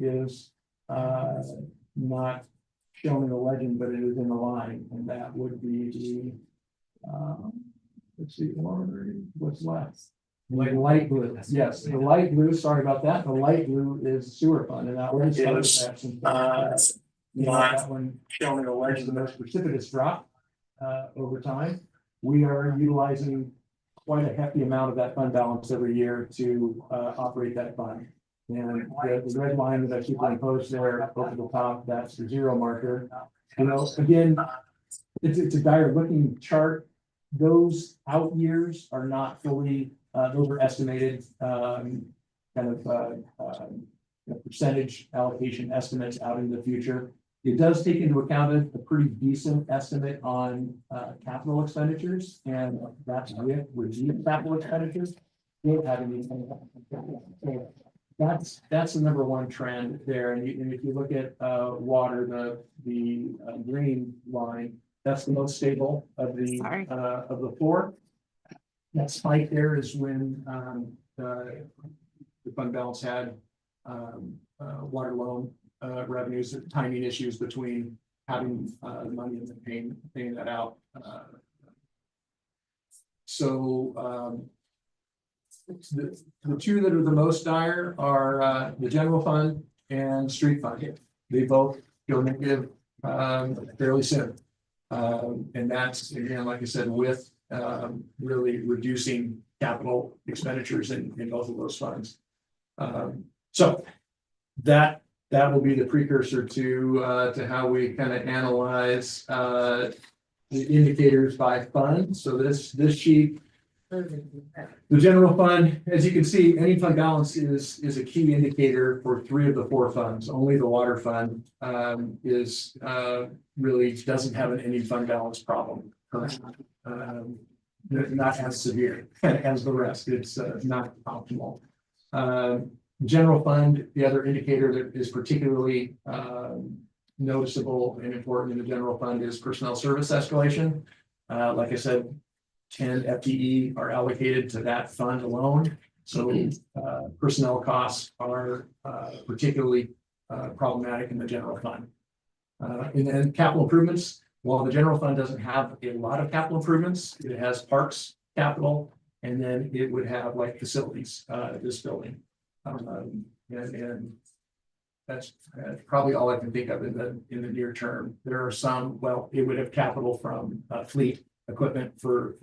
is not shown in the legend, but it is in the line, and that would be the let's see, what's left? The light blue, yes, the light blue, sorry about that, the light blue is sewer fund, and that one is that one shown in the legend, the most precipitous drop over time. We are utilizing quite a hefty amount of that fund balance every year to operate that fund. And the red line that I keep on post there over the top, that's the zero marker. You know, again, it's a dire looking chart. Those out years are not fully, those are estimated percentage allocation estimates out in the future. It does take into account a pretty decent estimate on capital expenditures, and that's with reduced capital expenditures. We don't have any. So that's the number one trend there. And if you look at water, the green line, that's the most stable of the four. That spike there is when the fund balance had water loan revenues, timing issues between having the money and then paying that out. The two that are the most dire are the general fund and street fund. They both go negative fairly soon. And that's, again, like I said, with really reducing capital expenditures in both of those funds. So that will be the precursor to how we kind of analyze the indicators by fund. So this sheet, the general fund, as you can see, any fund balance is a key indicator for three of the four funds. Only the water fund is really doesn't have an ending fund balance problem. Not as severe as the rest. It's not optimal. General fund, the other indicator that is particularly noticeable and important in the general fund is personnel service escalation. Like I said, 10 FTE are allocated to that fund alone. So personnel costs are particularly problematic in the general fund. And then capital improvements, while the general fund doesn't have a lot of capital improvements, it has parks capital, and then it would have like facilities, this building. And that's probably all I can think of in the near term. There are some, well, it would have capital from fleet equipment for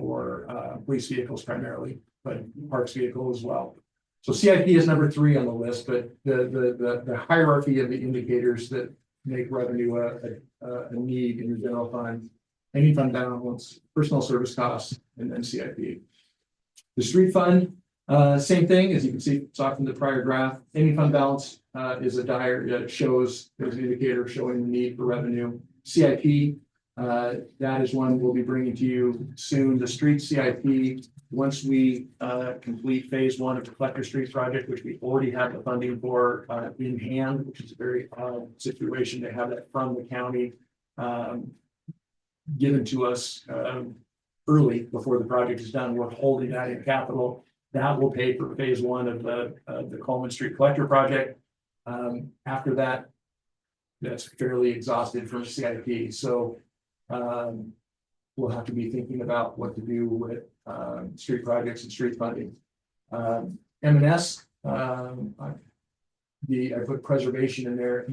police vehicles primarily, but parks vehicle as well. So CIP is number 3 on the list, but the hierarchy of the indicators that make revenue a need in the general fund, any fund balance, personal service costs, and then CIP. The street fund, same thing, as you can see, saw from the prior graph. Any fund balance is a dire, shows there's an indicator showing the need for revenue. CIP, that is one we'll be bringing to you soon. The street CIP, once we complete phase 1 of the Collector Street project, which we already have the funding for in hand, which is a very odd situation to have that from the county given to us early before the project is done. We're holding that in capital. That will pay for phase 1 of the Coleman Street Collector project. After that, that's fairly exhausted from CIP. So we'll have to be thinking about what to do with street projects and street funding. M&S, I put preservation in there.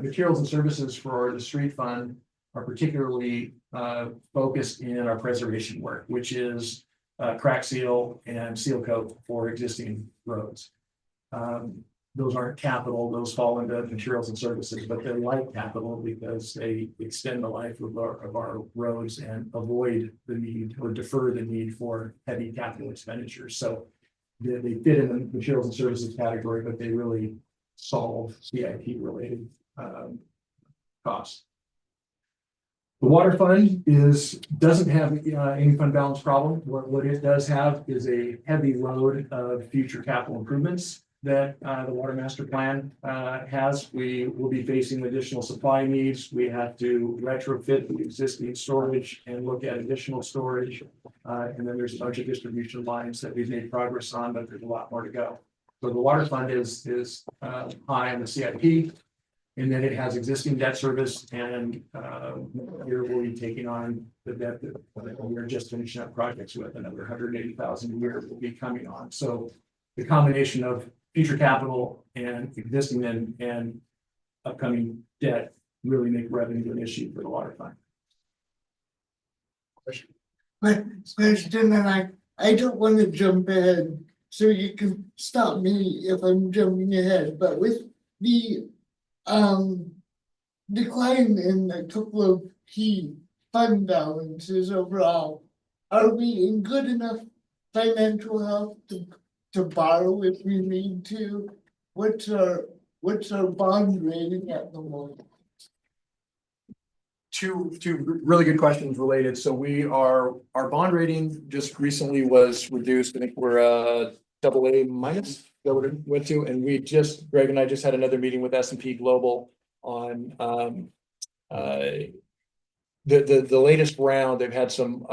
Materials and services for the street fund are particularly focused in our preservation work, which is crack seal and seal coat for existing roads. Those aren't capital, those fall into materials and services, but they're like capital because they extend the life of our roads and avoid the need or defer the need for heavy capital expenditures. So they fit in the materials and services category, but they really solve CIP related costs. The water fund doesn't have any fund balance problem. What it does have is a heavy load of future capital improvements that the water master plan has. We will be facing additional supply needs. We have to retrofit the existing storage and look at additional storage. And then there's a bunch of distribution lines that we've made progress on, but there's a lot more to go. So the water fund is high on the CIP. And then it has existing debt service and here we'll be taking on the debt that we're just finishing up projects with. Another 180,000 a year will be coming on. So the combination of future capital and existing and upcoming debt really make revenue an issue for the water fund. Question, and I don't want to jump ahead, so you can stop me if I'm jumping ahead, but with the decline in a couple of key fund balances overall, are we in good enough financial health to borrow if we need to? What's our bond rating at the moment? Two really good questions related. So our bond rating just recently was reduced. I think we're AA minus. That what it went to, and Greg and I just had another meeting with S&P Global on the latest round. They've had some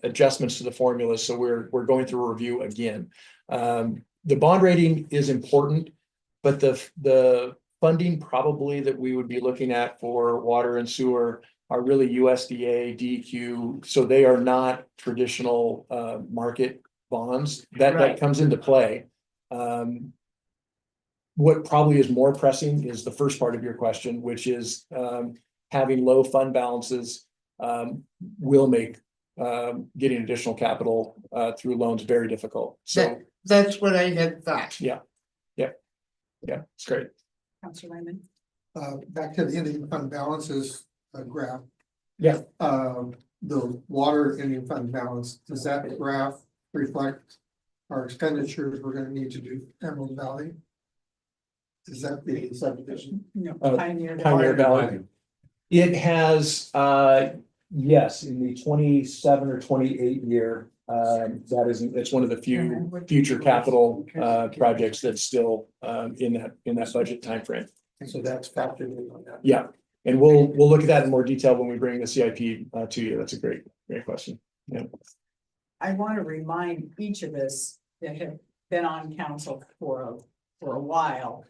adjustments to the formula, so we're going through a review again. The bond rating is important, but the funding probably that we would be looking at for water and sewer are really USDA, DEQ, so they are not traditional market bonds. That comes into play. What probably is more pressing is the first part of your question, which is having low fund balances will make getting additional capital through loans very difficult. So that's what I had thought. Yeah, it's great. Councilor Raymond. Back to the ending fund balances graph. Yeah. The water ending fund balance, does that graph reflect our expenditures we're gonna need to do Emerald Valley? Is that the subdivision? No, Pioneer Valley. It has, yes, in the 27 or 28 year, it's one of the few future capital projects that's still in that budget timeframe. And so that's factored in on that. Yeah, and we'll look at that in more detail when we bring the CIP to you. That's a great question. Yeah. I want to remind each of us that have been on council for a while.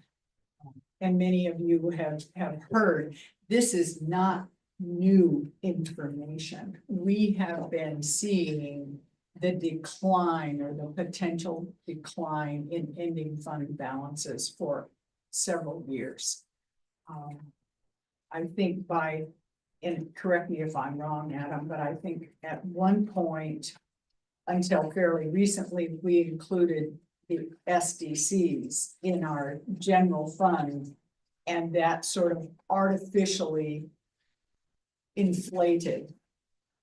And many of you have heard, this is not new information. We have been seeing the decline or the potential decline in ending fund balances for several years. I think and correct me if I'm wrong, Adam, but I think at one point, until fairly recently, we included the SDCs in our general fund, and that sort of artificially inflated,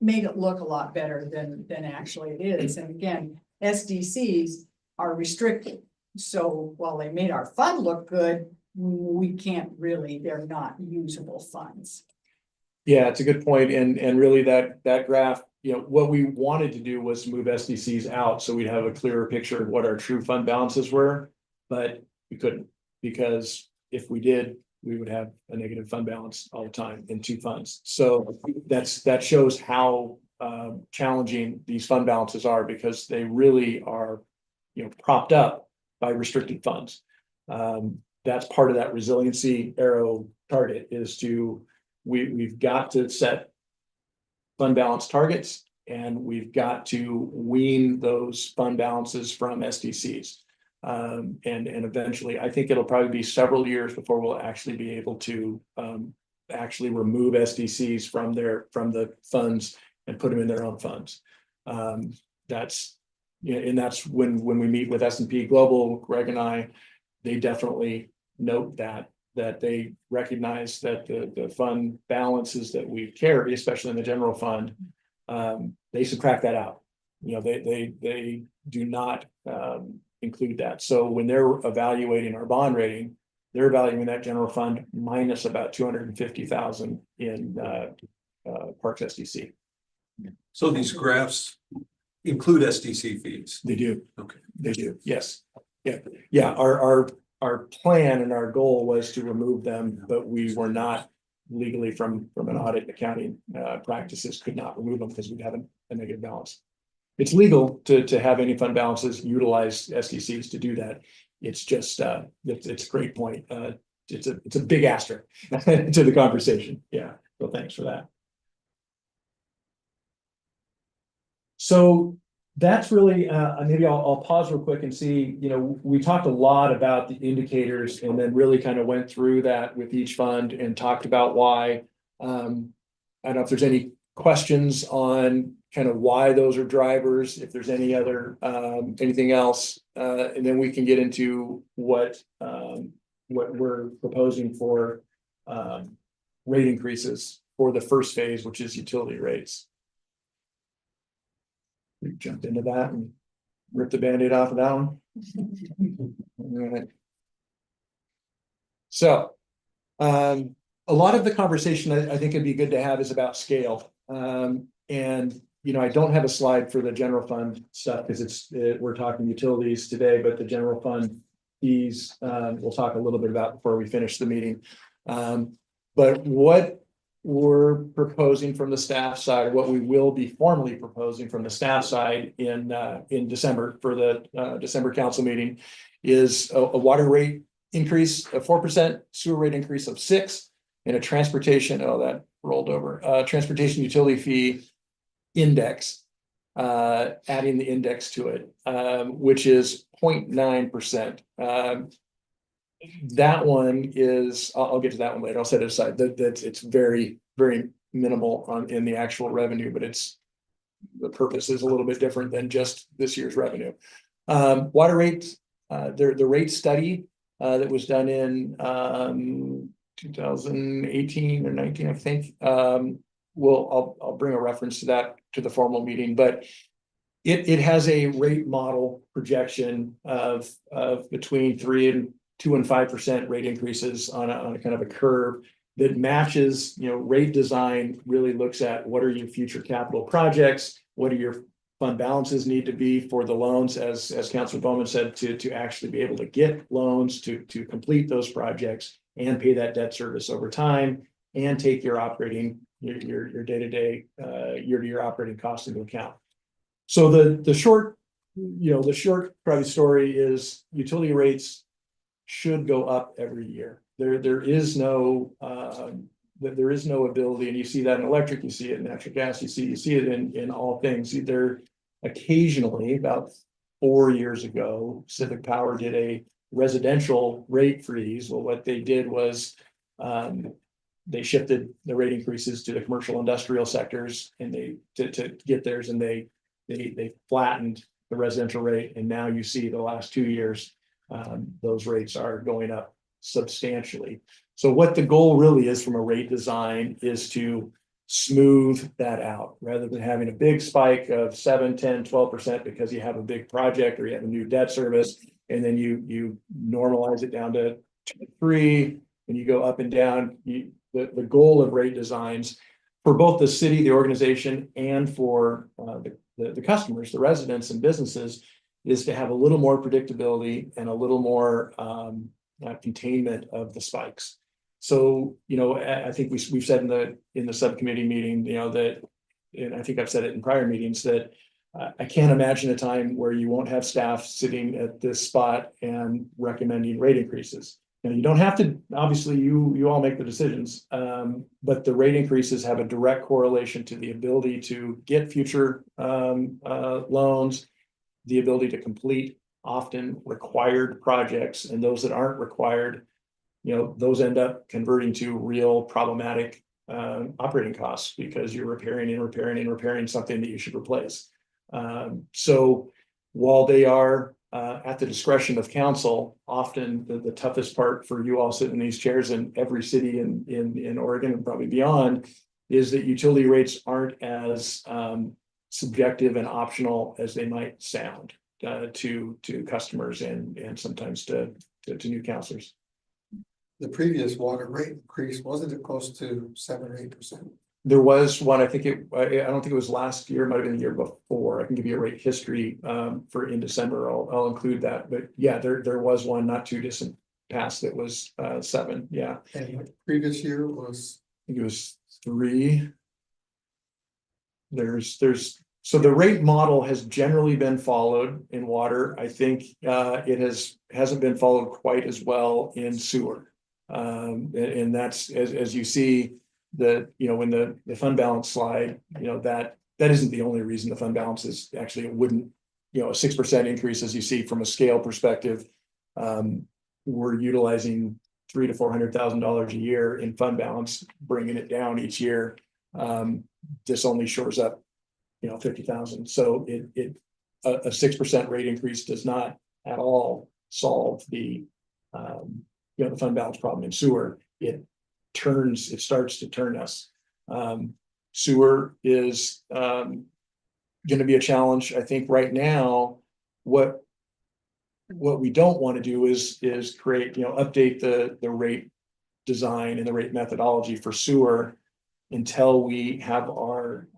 made it look a lot better than actually it is. And again, SDCs are restricted. So while they made our fund look good, we can't really, they're not usable funds. Yeah, it's a good point. And really that graph, what we wanted to do was move SDCs out so we'd have a clearer picture of what our true fund balances were, but we couldn't, because if we did, we would have a negative fund balance all the time in two funds. So that shows how challenging these fund balances are, because they really are, propped up by restricted funds. That's part of that resiliency arrow target is we've got to set fund balance targets, and we've got to wean those fund balances from SDCs. And eventually, I think it'll probably be several years before we'll actually be able to actually remove SDCs from the funds and put them in their own funds. That's when we meet with S&P Global, Greg and I, they definitely note that they recognize that the fund balances that we carry, especially in the general fund, they subtract that out. They do not include that. So when they're evaluating our bond rating, they're evaluating that general fund minus about 250,000 in Parks SDC. So these graphs include SDC fees? They do. Okay. They do. Yes. Yeah. Our plan and our goal was to remove them, but we were not legally from an audit and accounting practices could not remove them because we'd have a negative balance. It's legal to have any fund balances utilize SDCs to do that. it's just, it's a great point. It's a big asterisk to the conversation. Yeah, so thanks for that. So that's really, maybe I'll pause real quick and see, we talked a lot about the indicators and then really kind of went through that with each fund and talked about why. I don't know if there's any questions on kind of why those are drivers, if there's any other, anything else, and then we can get into what we're proposing for, rate increases for the first phase, which is utility rates. We jumped into that and ripped the Band-Aid off of that one. All right. So, a lot of the conversation I think it'd be good to have is about scale. And, I don't have a slide for the general fund stuff because we're talking utilities today, but the general fund fees, we'll talk a little bit about before we finish the meeting. But what we're proposing from the staff side, or what we will be formally proposing from the staff side in December for the December council meeting is a water rate increase of 4%, sewer rate increase of 6%, and a transportation, that rolled over, transportation utility fee index, adding the index to it, which is 0.9%. That one is, I'll get to that one later. I'll set it aside. It's very, very minimal in the actual revenue, but the purpose is a little bit different than just this year's revenue. Water rates, the rate study that was done in 2018 or 19, I think. I'll bring a reference to that to the formal meeting, but it has a rate model projection of between 2% and 5% rate increases on a kind of a curve that matches, rate design really looks at what are your future capital projects, what are your fund balances need to be for the loans, as Councilor Bowman said, to actually be able to get loans to complete those projects and pay that debt service over time and take your operating, your day-to-day, year-to-year operating costs into account. So the short probably story is utility rates should go up every year. There is no ability, and you see that in electric, you see it in natural gas, you see it in all things. Either occasionally, about 4 years ago, Pacific Power did a residential rate freeze. Well, what they did was they shifted the rate increases to the commercial industrial sectors, and to get theirs, and they flattened the residential rate. And now you see the last 2 years, those rates are going up substantially. So what the goal really is from a rate design is to smooth that out rather than having a big spike of 7, 10, 12% because you have a big project or you have a new debt service, and then you normalize it down to 2, 3, and you go up and down. The goal of rate designs for both the city, the organization, and for the customers, the residents and businesses, is to have a little more predictability and a little more containment of the spikes. So, I think we've said in the subcommittee meeting, that, and I think I've said it in prior meetings, that I can't imagine a time where you won't have staff sitting at this spot and recommending rate increases. And you don't have to, obviously you all make the decisions, but the rate increases have a direct correlation to the ability to get future loans, the ability to complete often required projects, and those that aren't required, those end up converting to real problematic operating costs because you're repairing something that you should replace. So while they are at the discretion of council, often the toughest part for you all sitting in these chairs in every city in Oregon and probably beyond is that utility rates aren't as subjective and optional as they might sound to customers and sometimes to new counselors. The previous water rate increase, wasn't it close to 7 or 8%? There was one, I don't think it was last year, it might have been the year before. I can give you a rate history for in December. I'll include that. But yeah, there was one not too distant past that was 7. Yeah. And the previous year was, I think it was 3. There's So the rate model has generally been followed in water. I think it hasn't been followed quite as well in sewer. And that's as you see when the fund balance slide, that isn't the only reason the fund balance is actually it wouldn't, a 6% increase as you see from a scale perspective. We're utilizing $300,000 to $400,000 a year in fund balance, bringing it down each year. This only shores up 50,000. So a 6% rate increase does not at all solve the fund balance problem in sewer. It starts to turn us. Sewer is going to be a challenge. I think right now, what we don't want to do is create, update the rate design and the rate methodology for sewer until we have our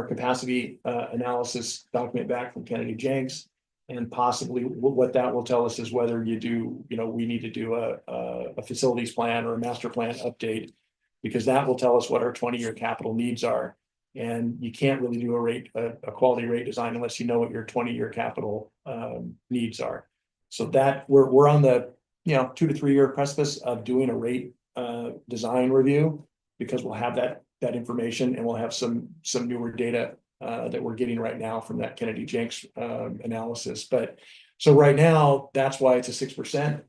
capacity analysis document back from Kennedy Jenks, and possibly what that will tell us is whether we need to do a facilities plan or a master plan update, because that will tell us what our 20-year capital needs are. And you can't really do a quality rate design unless you know what your 20-year capital needs are. So that we're on the 2 to 3 year precipice of doing a rate design review, because we'll have that information, and we'll have some newer data that we're getting right now from that Kennedy Jenks analysis. But so right now, that's why it's a 6%.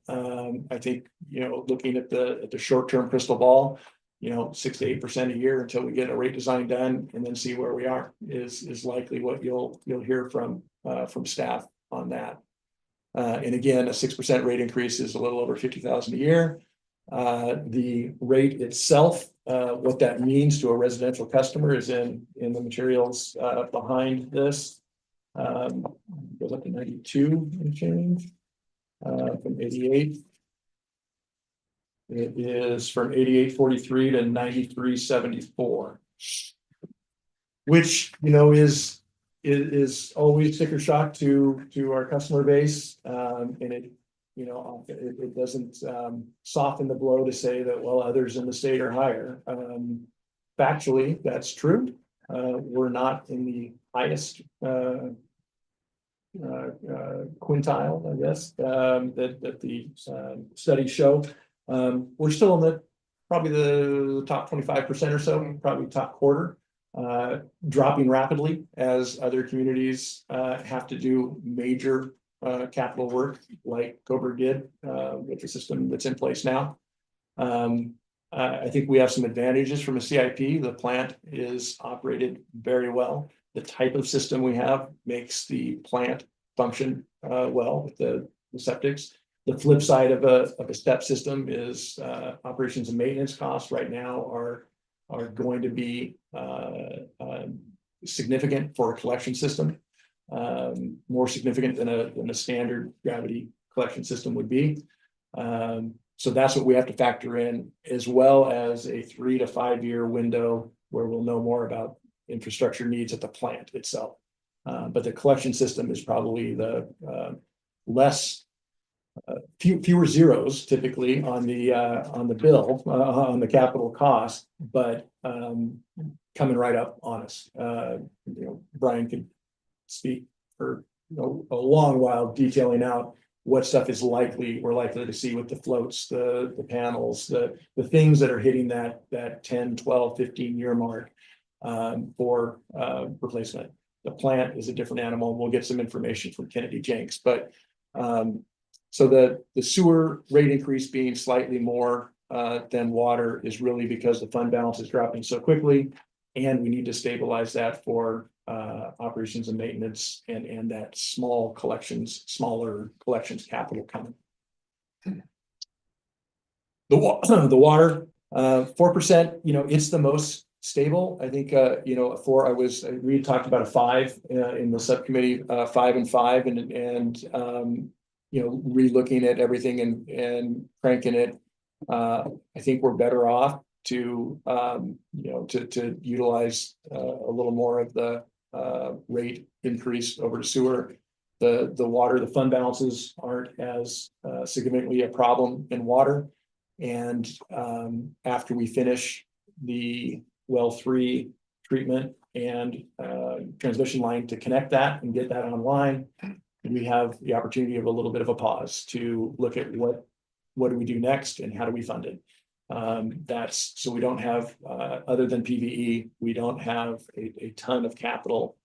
I think looking at the short-term crystal ball, 6 to 8% a year until we get a rate design done, and then see where we are is likely what you'll hear from staff on that. And again, a 6% rate increase is a little over 50,000 a year. The rate itself, what that means to a residential customer is in the materials behind this. Goes up to 92 and change from 88. It is from 88.43 to 93.74, which is always sticker shock to our customer base, and it doesn't soften the blow to say that, well, others in the state are higher. Factually, that's true. We're not in the highest quintile, I guess, that the studies show. We're still in probably the top 25% or so, probably top quarter, dropping rapidly as other communities have to do major capital work like Coburg did with the system that's in place now. I think we have some advantages from a CIP. The plant is operated very well. The type of system we have makes the plant function well with the septics. The flip side of a step system is operations and maintenance costs right now are going to be significant for a collection system, more significant than a standard gravity collection system would be. So that's what we have to factor in, as well as a 3 to 5 year window where we'll know more about infrastructure needs at the plant itself. But the collection system is probably the fewer zeros typically on the bill, on the capital cost, but coming right up on us. Brian could speak for a long while detailing out what stuff is we're likely to see with the floats, the panels, the things that are hitting that 10, 12, 15 year mark for replacement. The plant is a different animal. We'll get some information from Kennedy Jenks, but so the sewer rate increase being slightly more than water is really because the fund balance is dropping so quickly, and we need to stabilize that for operations and maintenance and that smaller collections capital coming. The water 4%, it's the most stable. I think we talked about a 5 in the subcommittee, 5 and 5, and re-looking at everything and cranking it. I think we're better off to utilize a little more of the rate increase over to sewer. The water, the fund balances aren't as significantly a problem in water. And after we finish the well 3 treatment and transmission line to connect that and get that online. We have the opportunity of a little bit of a pause to look at what do we do next and how do we fund it? That's so we don't have, other than PVE, we don't have a ton of capital,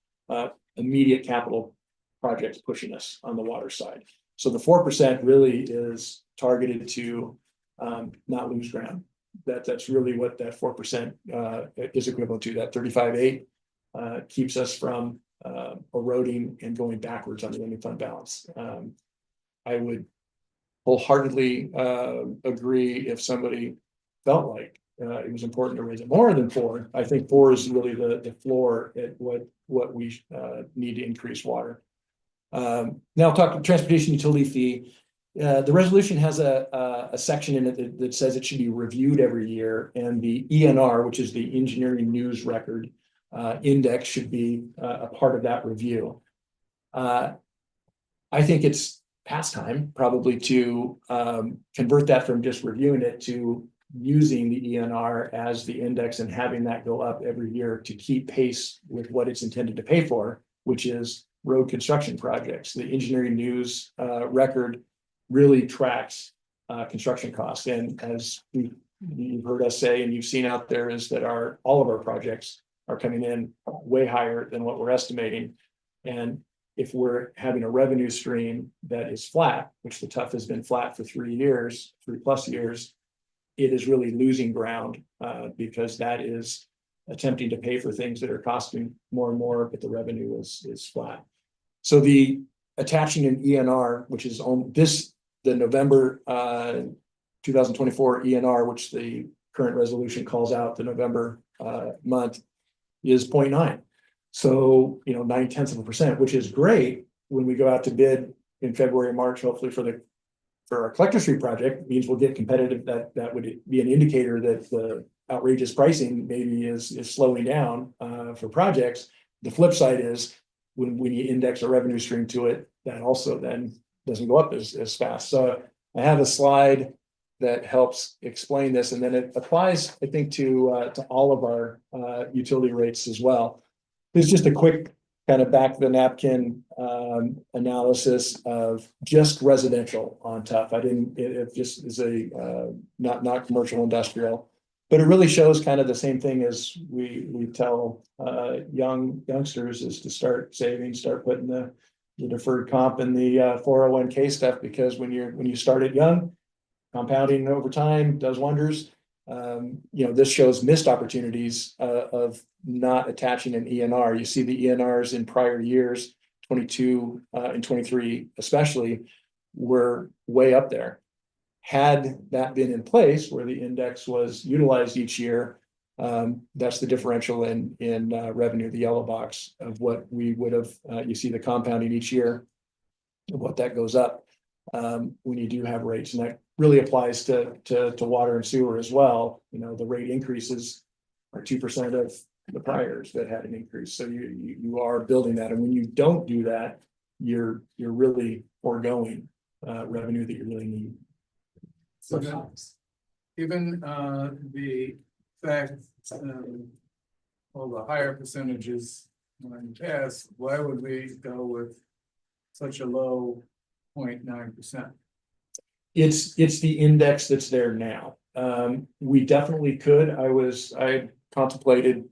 immediate capital projects pushing us on the water side. So the 4% really is targeted to not lose ground. That's really what that 4% is equivalent to. That 35.8 keeps us from eroding and going backwards on the ending fund balance. I would wholeheartedly agree if somebody felt like it was important to raise it more than 4. I think 4 is really the floor at what we need to increase water. Now I'll talk transportation utility fee. The resolution has a section in it that says it should be reviewed every year, and the ENR, which is the Engineering News Record index, should be a part of that review. I think it's past time probably to convert that from just reviewing it to using the ENR as the index and having that go up every year to keep pace with what it's intended to pay for, which is road construction projects. The Engineering News Record really tracks construction costs, and as you've heard us say and you've seen out there, is that all of our projects are coming in way higher than what we're estimating. And if we're having a revenue stream that is flat, which the TUF has been flat for 3+ years, it is really losing ground because that is attempting to pay for things that are costing more and more, but the revenue is flat. So the attaching an ENR, which is on the November 2024 ENR, which the current resolution calls out the November month, is 0.9. So, 0.9%, which is great when we go out to bid in February, March, hopefully for our Collector Street project. Means we'll get competitive. That would be an indicator that the outrageous pricing maybe is slowing down for projects. The flip side is when you index a revenue stream to it, that also then doesn't go up as fast. So I have a slide that helps explain this, and then it applies, I think, to all of our utility rates as well. There's just a quick kind of back of the napkin analysis of just residential on TUF. It just is a not commercial industrial, but it really shows kind of the same thing as we tell youngsters, is to start saving, start putting the deferred comp and the 401k stuff, because when you start it young, compounding over time does wonders. This shows missed opportunities of not attaching an ENR. You see the ENRs in prior years, 22 and 23 especially, were way up there. Had that been in place where the index was utilized each year, that's the differential in revenue, the yellow box of what we would have. You see the compounding each year of what that goes up when you do have rates, and that really applies to water and sewer as well. The rate increases are 2% of the priors that had an increase. So you are building that, and when you don't do that, you're really foregoing revenue that you really need. So then, given the fact all the higher percentages in the past, why would we go with such a low 0.9%? It's the index that's there now. We definitely could. I contemplated,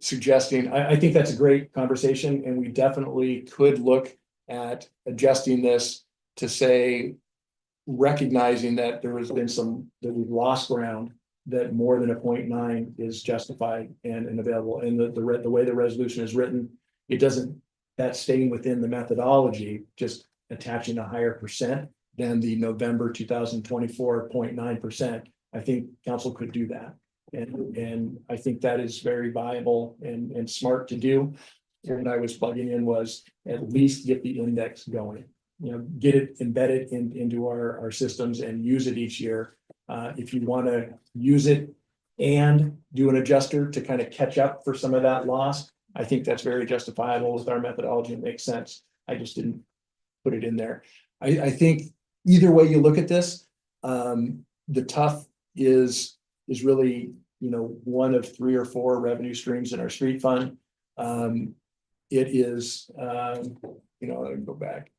suggesting. I think that's a great conversation, and we definitely could look at adjusting this to say, recognizing that there has been that we've lost ground, that more than a 0.9 is justified and available. And the way the resolution is written, it doesn't. That's staying within the methodology, just attaching a higher percent than the November 2024 0.9%. I think council could do that. And I think that is very viable and smart to do. And what I was plugging in was at least get the index going, get it embedded into our systems and use it each year. If you want to use it and do an adjuster to kind of catch up for some of that loss, I think that's very justifiable with our methodology. It makes sense. I just didn't put it in there. I think either way you look at this, the TUF is really one of 3 or 4 revenue streams in our street fund. It is, I'll go back,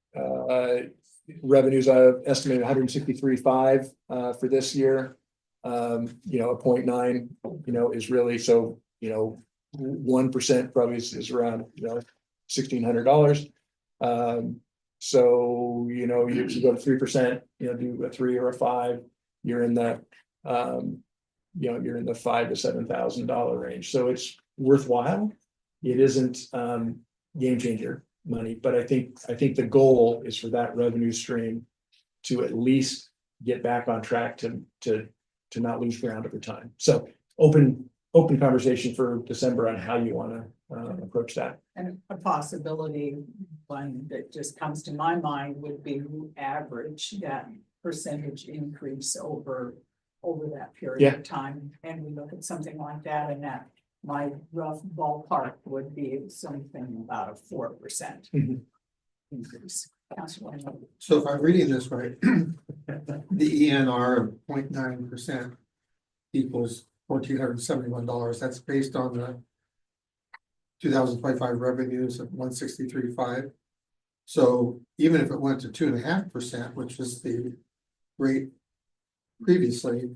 revenues I've estimated 163.5 for this year. A 0.9, is really, so, 1% probably is around, $1,600. So, you go to 3%, do a 3 or a 5, you're in the, you're in the $5,000 to $7,000 range. So it's worthwhile. It isn't game changer money, but I think the goal is for that revenue stream to at least get back on track to not lose ground over time. So open conversation for December on how you want to approach that. And a possibility, one that just comes to my mind would be average that percentage increase over that period of time. And we look at something like that, and that my rough ballpark would be something about a 4% Mhm. increase. Councilor Wayne. So if I'm reading this right, the ENR of 0.9% equals $1,471. That's based on the 2025 revenues of 163.5. So even if it went to 2.5%, which was the rate previously,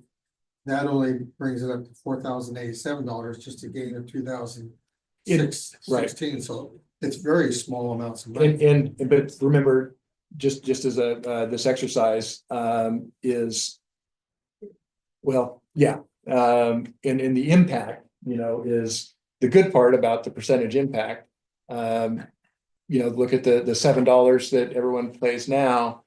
that only brings it up to $4,087, just a gain of $2,616. So it's very small amounts of money. But remember, just as this exercise is, well, yeah. And the impact, is the good part about the percentage impact. Look at the $7 that everyone pays now.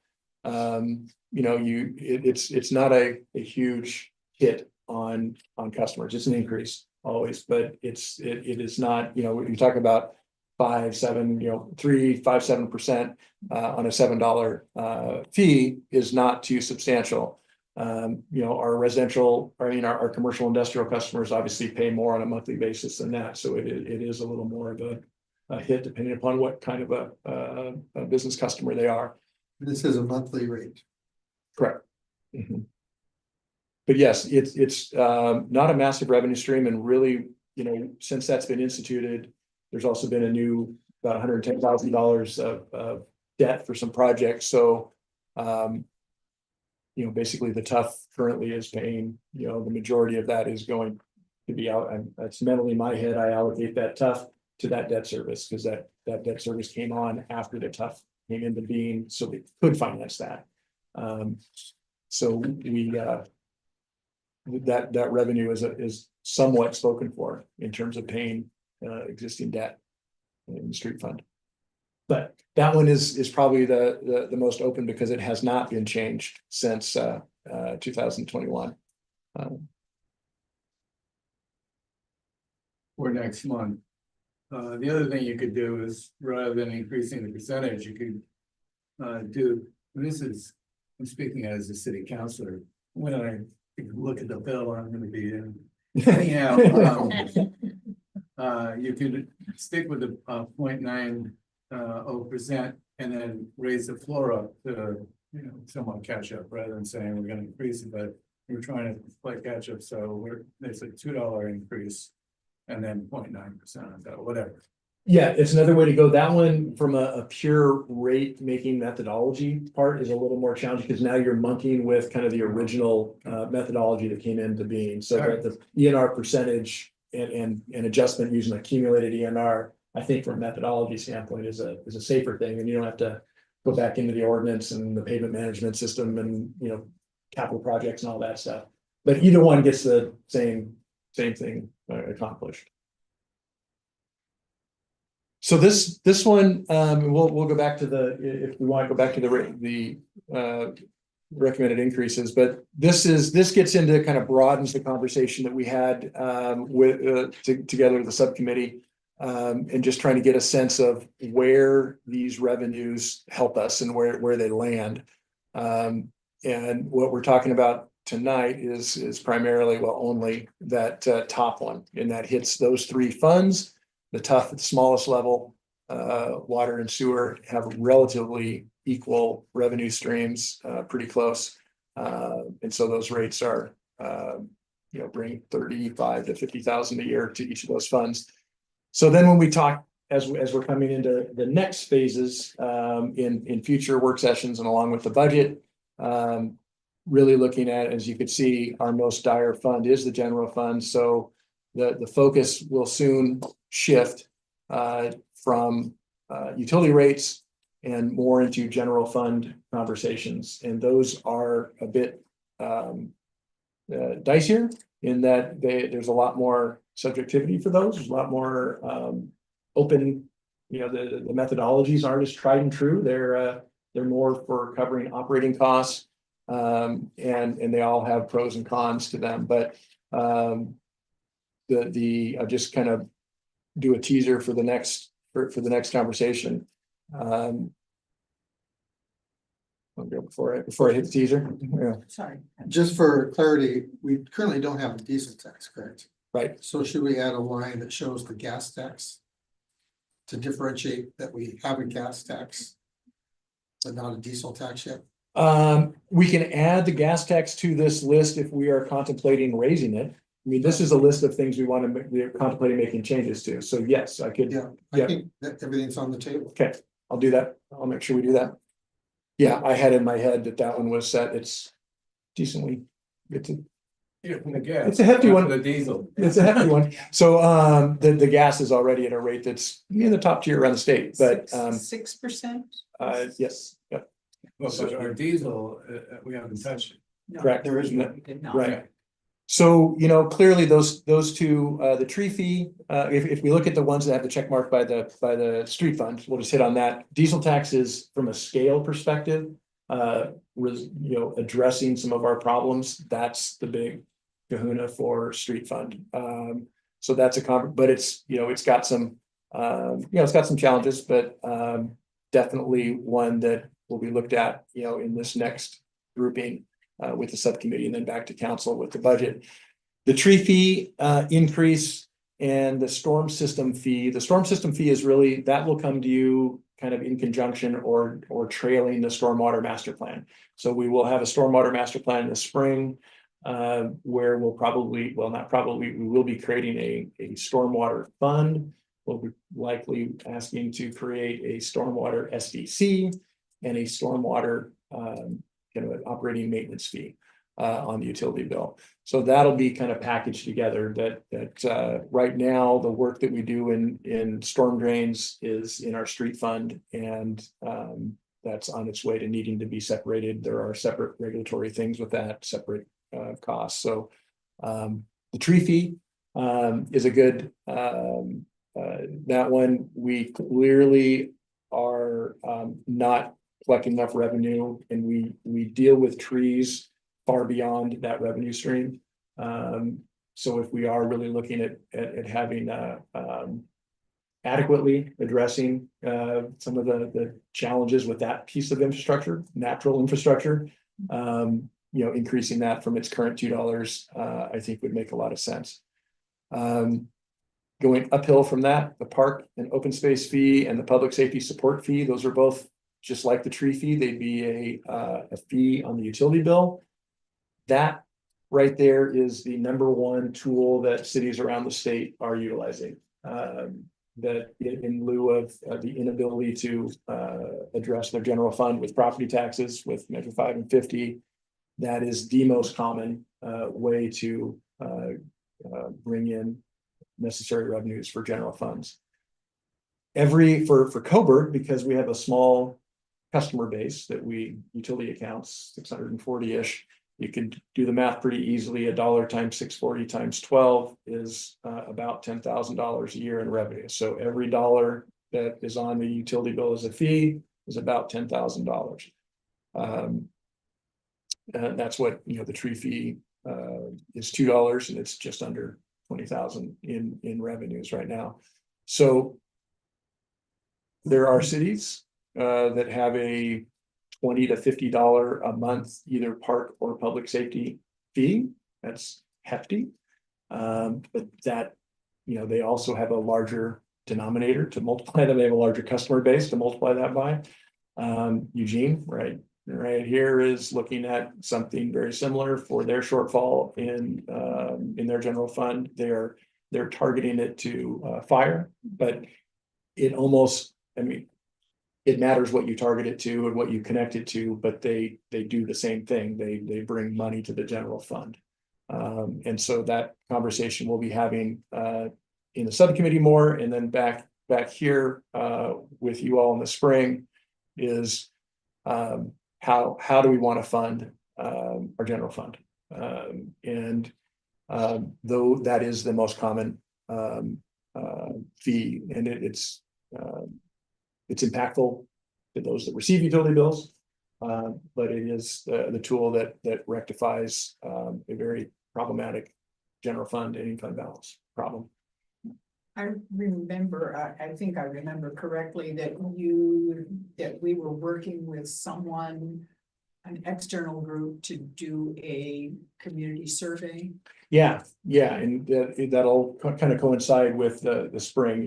It's not a huge hit on customers. It's an increase always, but it is not, you talk about 5, 7, 3, 5, 7% on a $7 fee is not too substantial. Our residential, our commercial industrial customers obviously pay more on a monthly basis than that. So it is a little more of a hit depending upon what kind of a business customer they are. This is a monthly rate. Correct. Mm-hmm. But yes, it's not a massive revenue stream, and really, since that's been instituted, there's also been a new about $110,000 of debt for some projects. So, basically the TUF currently is paying, the majority of that is going to be out. And that's mentally in my head, I allocate that TUF to that debt service because that debt service came on after the TUF came into being, so they could finance that. So we that revenue is somewhat spoken for in terms of paying existing debt in the street fund. But that one is probably the most open because it has not been changed since 2021. For next month. The other thing you could do is, rather than increasing the percentage, you could I'm speaking as a city councilor, when I look at the bill, I'm gonna be in. Anyhow, you could stick with the 0.90% and then raise the floor up to, somewhat catch up, rather than saying we're gonna increase it, but we're trying to play catch up, so there's a $2 increase. And then 0.9% on that, whatever. Yeah, it's another way to go. That one from a pure rate making methodology part is a little more challenging because now you're monkeying with kind of the original methodology that came into being. So that the ENR percentage and adjustment using accumulated ENR, I think from a methodology standpoint is a safer thing, and you don't have to go back into the ordinance and the pavement management system and capital projects and all that stuff. But either one gets the same thing accomplished. So this one, we'll go back to if we want to go back to the recommended increases, but this gets into kind of broadens the conversation that we had together with the subcommittee, and just trying to get a sense of where these revenues help us and where they land. And what we're talking about tonight is primarily, only that top one, and that hits those 3 funds. The TUF at the smallest level, water and sewer have relatively equal revenue streams, pretty close. And so those rates are, bring 35 to 50,000 a year to each of those funds. So then when we talk, as we're coming into the next phases, in future work sessions and along with the budget, really looking at, as you could see, our most dire fund is the general fund. So the focus will soon shift from utility rates and more into general fund conversations. And those are a bit dicier in that there's a lot more subjectivity for those. There's a lot more open, the methodologies aren't as tried and true. They're more for covering operating costs. And they all have pros and cons to them. But I'll just kind of do a teaser for the next conversation. Before I hit the teaser. Yeah. Sorry. Just for clarity, we currently don't have a diesel tax, correct? Right. So should we add a line that shows the gas tax? To differentiate that we have a gas tax, but not a diesel tax yet? We can add the gas tax to this list if we are contemplating raising it. I mean, this is a list of things we're contemplating making changes to. So yes, I could. Yeah, Yeah. I think that everything's on the table. Okay, I'll do that. I'll make sure we do that. Yeah, I had in my head that one was set. It's decently good to. Yeah, from the gas. It's a hefty not one. The diesel. It's a hefty one. So the gas is already at a rate that's in the top tier around the state, but 6%? yes, yep, Well, but our diesel, we haven't touched it. No, correct. There is no. we did not. Right. So, clearly those two, the tree fee, if we look at the ones that have the check mark by the street fund, we'll just hit on that. Diesel tax is from a scale perspective, addressing some of our problems. That's the big kahuna for street fund. So that's but it's, it's got some, it's got some challenges, but definitely one that will be looked at, in this next grouping. With the subcommittee and then back to council with the budget. The tree fee increase and the storm system fee. The storm system fee is really, that will come to you kind of in conjunction or trailing the stormwater master plan. So we will have a stormwater master plan in the spring where we will be creating a stormwater fund. We'll be likely asking to create a stormwater SDC and a stormwater kind of an operating maintenance fee on the utility bill. So that'll be kind of packaged together that right now the work that we do in storm drains is in our street fund, and that's on its way to needing to be separated. There are separate regulatory things with that, separate costs. So the tree fee is a good that one we clearly are not collecting enough revenue, and we deal with trees far beyond that revenue stream. So if we are really looking at having adequately addressing some of the challenges with that piece of infrastructure, natural infrastructure, increasing that from its current $2, I think would make a lot of sense. Going uphill from that, the park and open space fee and the public safety support fee, those are both just like the tree fee. They'd be a fee on the utility bill. That right there is the number one tool that cities around the state are utilizing. That in lieu of the inability to address their general fund with property taxes with Measure 5 and 50, that is the most common way to bring in necessary revenues for general funds. For Coburg, because we have a small customer base that utility accounts 640-ish, you can do the math pretty easily. $1 times 640 times 12 is about $10,000 a year in revenue. So every dollar that is on the utility bill as a fee is about $10,000. And that's what the tree fee is $2, and it's just under 20,000 in revenues right now. So there are cities that have a $20 to $50 a month either park or public safety fee. That's hefty, but that they also have a larger denominator to multiply that. They have a larger customer base to multiply that by. Eugene, right? right here is looking at something very similar for their shortfall in their general fund. They're targeting it to fire, but it almost, I mean, it matters what you target it to and what you connect it to, but they do the same thing. They bring money to the general fund. And so that conversation we'll be having in the subcommittee more, and then back here with you all in the spring is how do we want to fund our general fund? And though that is the most common fee, and it's impactful to those that receive utility bills. But it is the tool that rectifies a very problematic general fund and fund balance problem. I remember, I think I remember correctly that we were working with someone, an external group to do a community survey. Yeah, and that'll kind of coincide with the spring,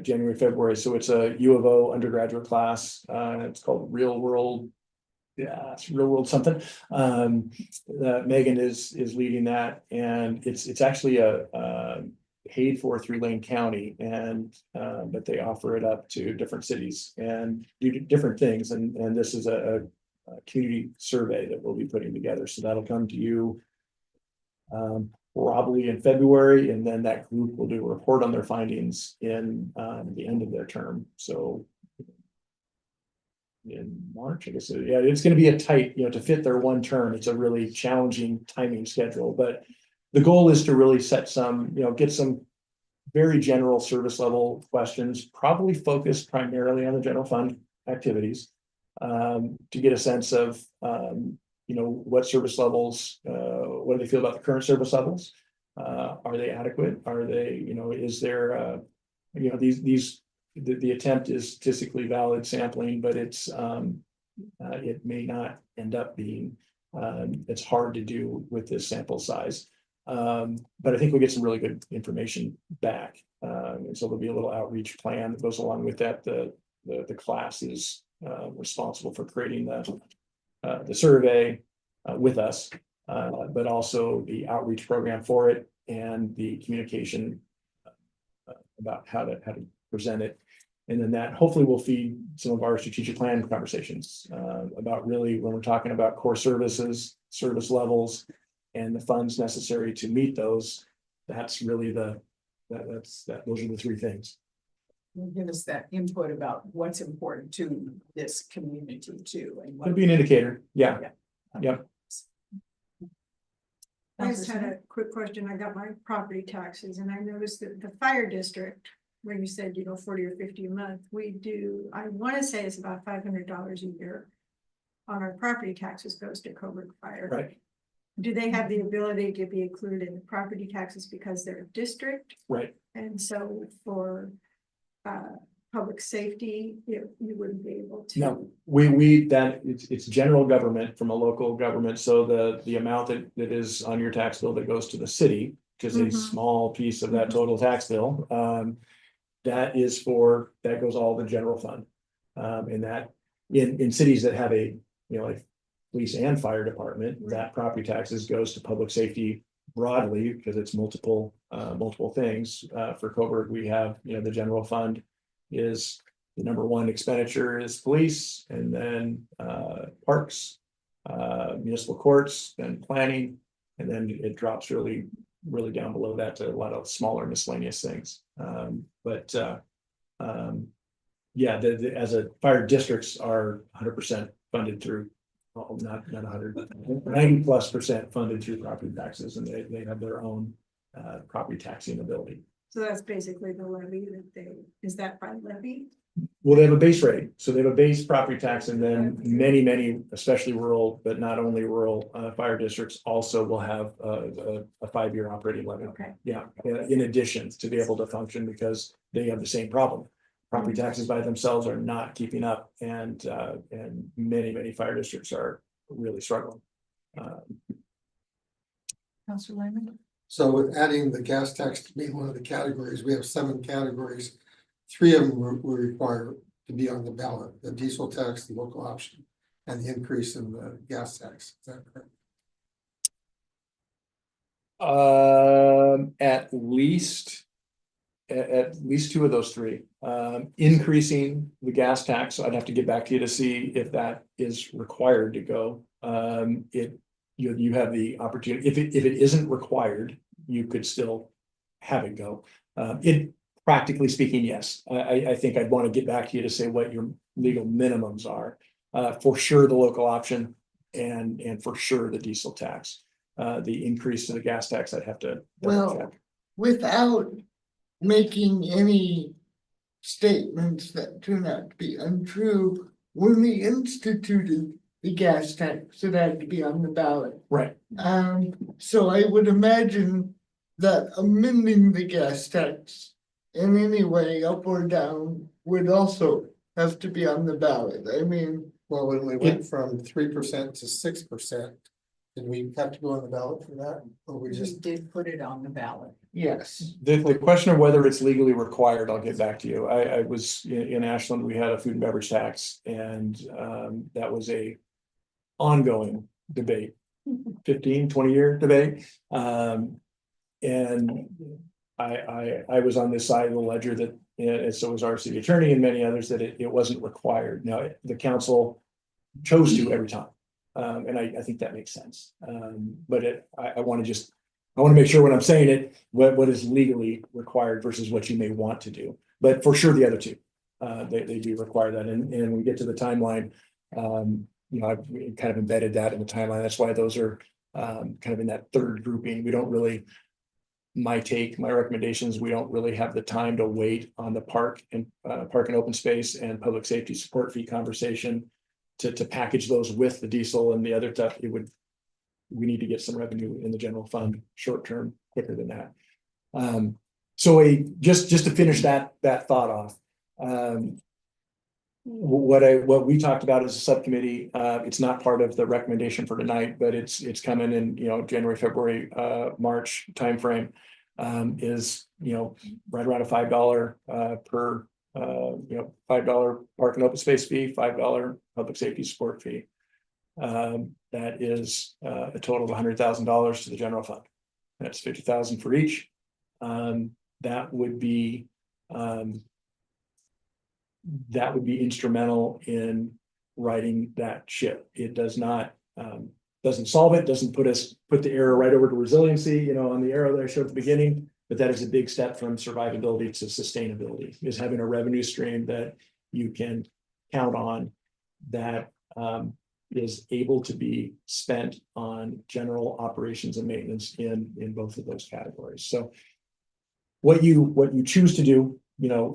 January, February. So it's a U of O undergraduate class. It's called Real World. Yeah, it's Real World something. Megan is leading that, and it's actually paid for through Lane County, and but they offer it up to different cities and do different things. And this is a community survey that we'll be putting together. So that'll come to you probably in February, and then that group will do a report on their findings in the end of their term. So in March, I guess, yeah, it's going to be a tight, to fit their one term. It's a really challenging timing schedule, but the goal is to really set some, get some very general service level questions, probably focused primarily on the general fund activities, to get a sense of, what service levels, what do they feel about the current service levels? Are they adequate? Are they, is there, the attempt is statistically valid sampling, but it's, it may not end up being, it's hard to do with this sample size. But I think we'll get some really good information back. And so there'll be a little outreach plan that goes along with that. The class is responsible for creating the survey with us, but also the outreach program for it and the communication about how to present it. And then that hopefully will feed some of our strategic plan conversations about really when we're talking about core services, service levels, and the funds necessary to meet those. That's really those are the three things. Give us that input about what's important to this community too. And Could be an indicator. Yeah. Yep. I just had a quick question. I got my property taxes and I noticed that the fire district, where you said, 40 or 50 a month, we do, I want to say it's about $500 a year on our property taxes goes to Coburg Fire. Right. Do they have the ability to be included in the property taxes because they're a district? Right. And so for public safety, you wouldn't be able to. No, it's general government from a local government. So the amount that is on your tax bill that goes to the city, which is a small piece of that total tax bill, that goes all the general fund. And that in cities that have a, like police and fire department, that property taxes goes to public safety broadly because it's multiple things. For Coburg, we have, the general fund is the number one expenditure is police, and then parks, municipal courts, then planning, and then it drops really down below that to a lot of smaller miscellaneous things. As a fire districts are 100% funded through, not 100, but 90+% funded through property taxes, and they have their own property taxing ability. So that's basically the levy is that by levy? Well, they have a base rate, so they have a base property tax, and then many, especially rural, but not only rural, fire districts also will have a 5-year operating levy. Okay. Yeah, in addition to be able to function because they have the same problem. Property taxes by themselves are not keeping up, and many fire districts are really struggling. Councilor Lehman? So with adding the gas tax to be one of the categories, we have 7 categories. 3 of them we require to be on the ballot: the diesel tax, the local option, and the increase in the gas tax. Is that correct? At least. At least two of those three, increasing the gas tax, I'd have to get back to you to see if that is required to go. You have the opportunity, if it isn't required, you could still have it go. It, practically speaking, yes, I think I'd want to get back to you to say what your legal minimums are. For sure, the local option and for sure the diesel tax. The increase to the gas tax, I'd have to double Well, check. without making any statements that turn out to be untrue, when we instituted the gas tax, it had to be on the ballot. Right, So I would imagine that amending the gas tax in any way, up or down, would also have to be on the ballot. I mean, Well, when we went from 3% to 6%, did we have to go on the ballot for that? Or we We just, did put it on the ballot. yes. the question of whether it's legally required, I'll get back to you. I was in Ashland, we had a food and beverage tax and that was a ongoing debate. 15-20 year debate. And I was on this side of the ledger that, and so was our city attorney and many others, that it wasn't required. Now, the council chose to every time. And I think that makes sense. But I want to make sure when I'm saying it, what is legally required versus what you may want to do. But for sure, the other two, they do require that. And when we get to the timeline, I've kind of embedded that in the timeline. That's why those are kind of in that third grouping. We don't really, my recommendations, we don't really have the time to wait on the park and open space and public safety support fee conversation to package those with the diesel and the other stuff. We need to get some revenue in the general fund short term, quicker than that. So just to finish that thought off. What we talked about as a subcommittee, it's not part of the recommendation for tonight, but it's coming in, January, February, March timeframe. Is, right around a $5 per, $5 park and open space fee, $5 public safety support fee. That is a total of $100,000 to the general fund. That's $50,000 for each. That would be instrumental in righting that ship. It does not, doesn't solve it, doesn't put the arrow right over to resiliency, on the arrow that I showed at the beginning, but that is a big step from survivability to sustainability, is having a revenue stream that you can count on that is able to be spent on general operations and maintenance in both of those categories. So what you choose to do,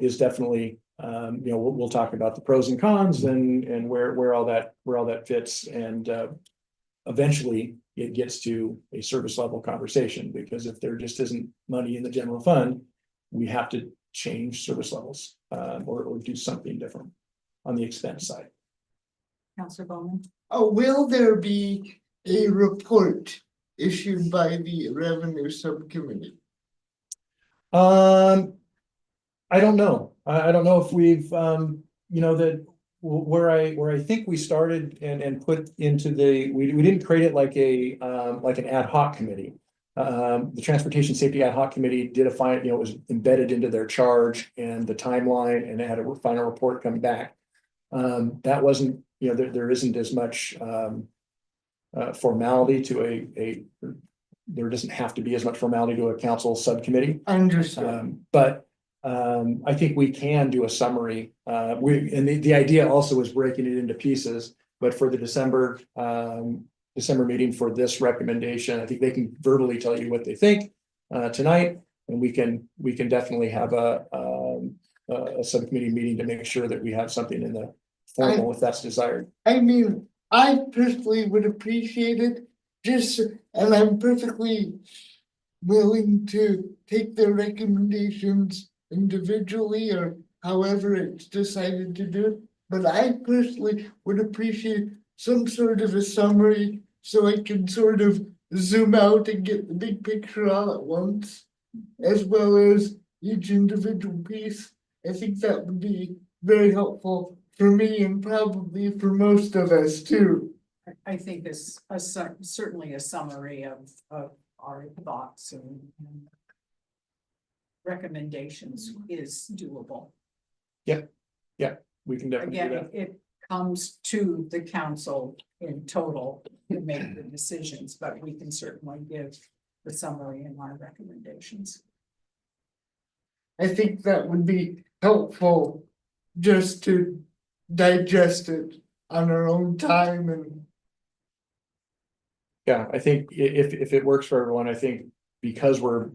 is definitely, we'll talk about the pros and cons and where all that fits. And eventually it gets to a service level conversation, because if there just isn't money in the general fund, we have to change service levels or do something different on the expense side. Counselor Bowman? Oh, will there be a report issued by the revenue subcommittee? I don't know. I don't know if we've, that where I think we started and put into we didn't create it like an ad hoc committee. The Transportation Safety Ad Hoc Committee did it was embedded into their charge and the timeline, and it had a final report come back. That wasn't, there isn't as much formality to there doesn't have to be as much formality to a council subcommittee. Understood. But I think we can do a summary. And the idea also is breaking it into pieces, but for the December meeting for this recommendation, I think they can verbally tell you what they think tonight, and we can definitely have a subcommittee meeting to make sure that we have something in the formal if that's desired. I mean, I personally would appreciate it, and I'm perfectly willing to take their recommendations individually or however it's decided to do. But I personally would appreciate some sort of a summary so I can sort of zoom out and get the big picture all at once, as well as each individual piece. I think that would be very helpful for me and probably for most of us too. I think this, certainly a summary of our thoughts and recommendations is doable. We can definitely do Again, that. it comes to the council in total to make the decisions, but we can certainly give the summary and our recommendations. I think that would be helpful just to digest it on our own time and. Yeah, I think if it works for everyone, I think because we're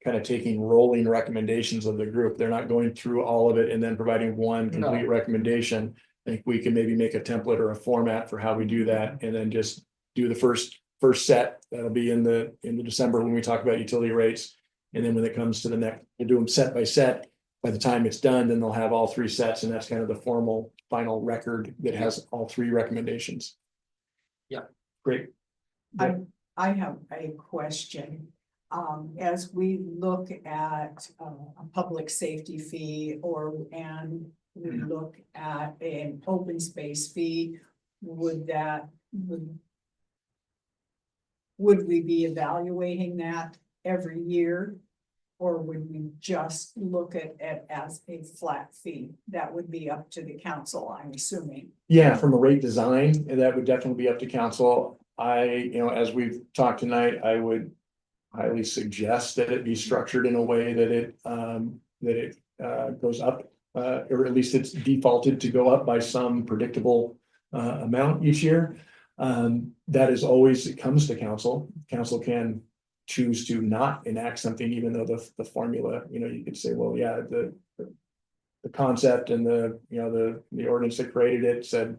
kind of taking rolling recommendations of the group, they're not going through all of it and then providing one complete recommendation. I think we can maybe make a template or a format for how we do that and then just do the first set. That'll be in the December when we talk about utility rates. And then when it comes to the next, we'll do them set by set. By the time it's done, then they'll have all three sets, and that's kind of the formal final record that has all three recommendations. Yeah, great. I have a question. As we look at a public safety fee and we look at an open space fee, would we be evaluating that every year? Or would we just look at it as a flat fee? That would be up to the council, I'm assuming. Yeah, from a rate design, that would definitely be up to council. As we've talked tonight, I would highly suggest that it be structured in a way that it goes up, or at least it's defaulted to go up by some predictable amount each year. That is always, it comes to council. Council can choose to not enact something, even though the formula, you could say, well, yeah, the concept and the ordinance that created it said,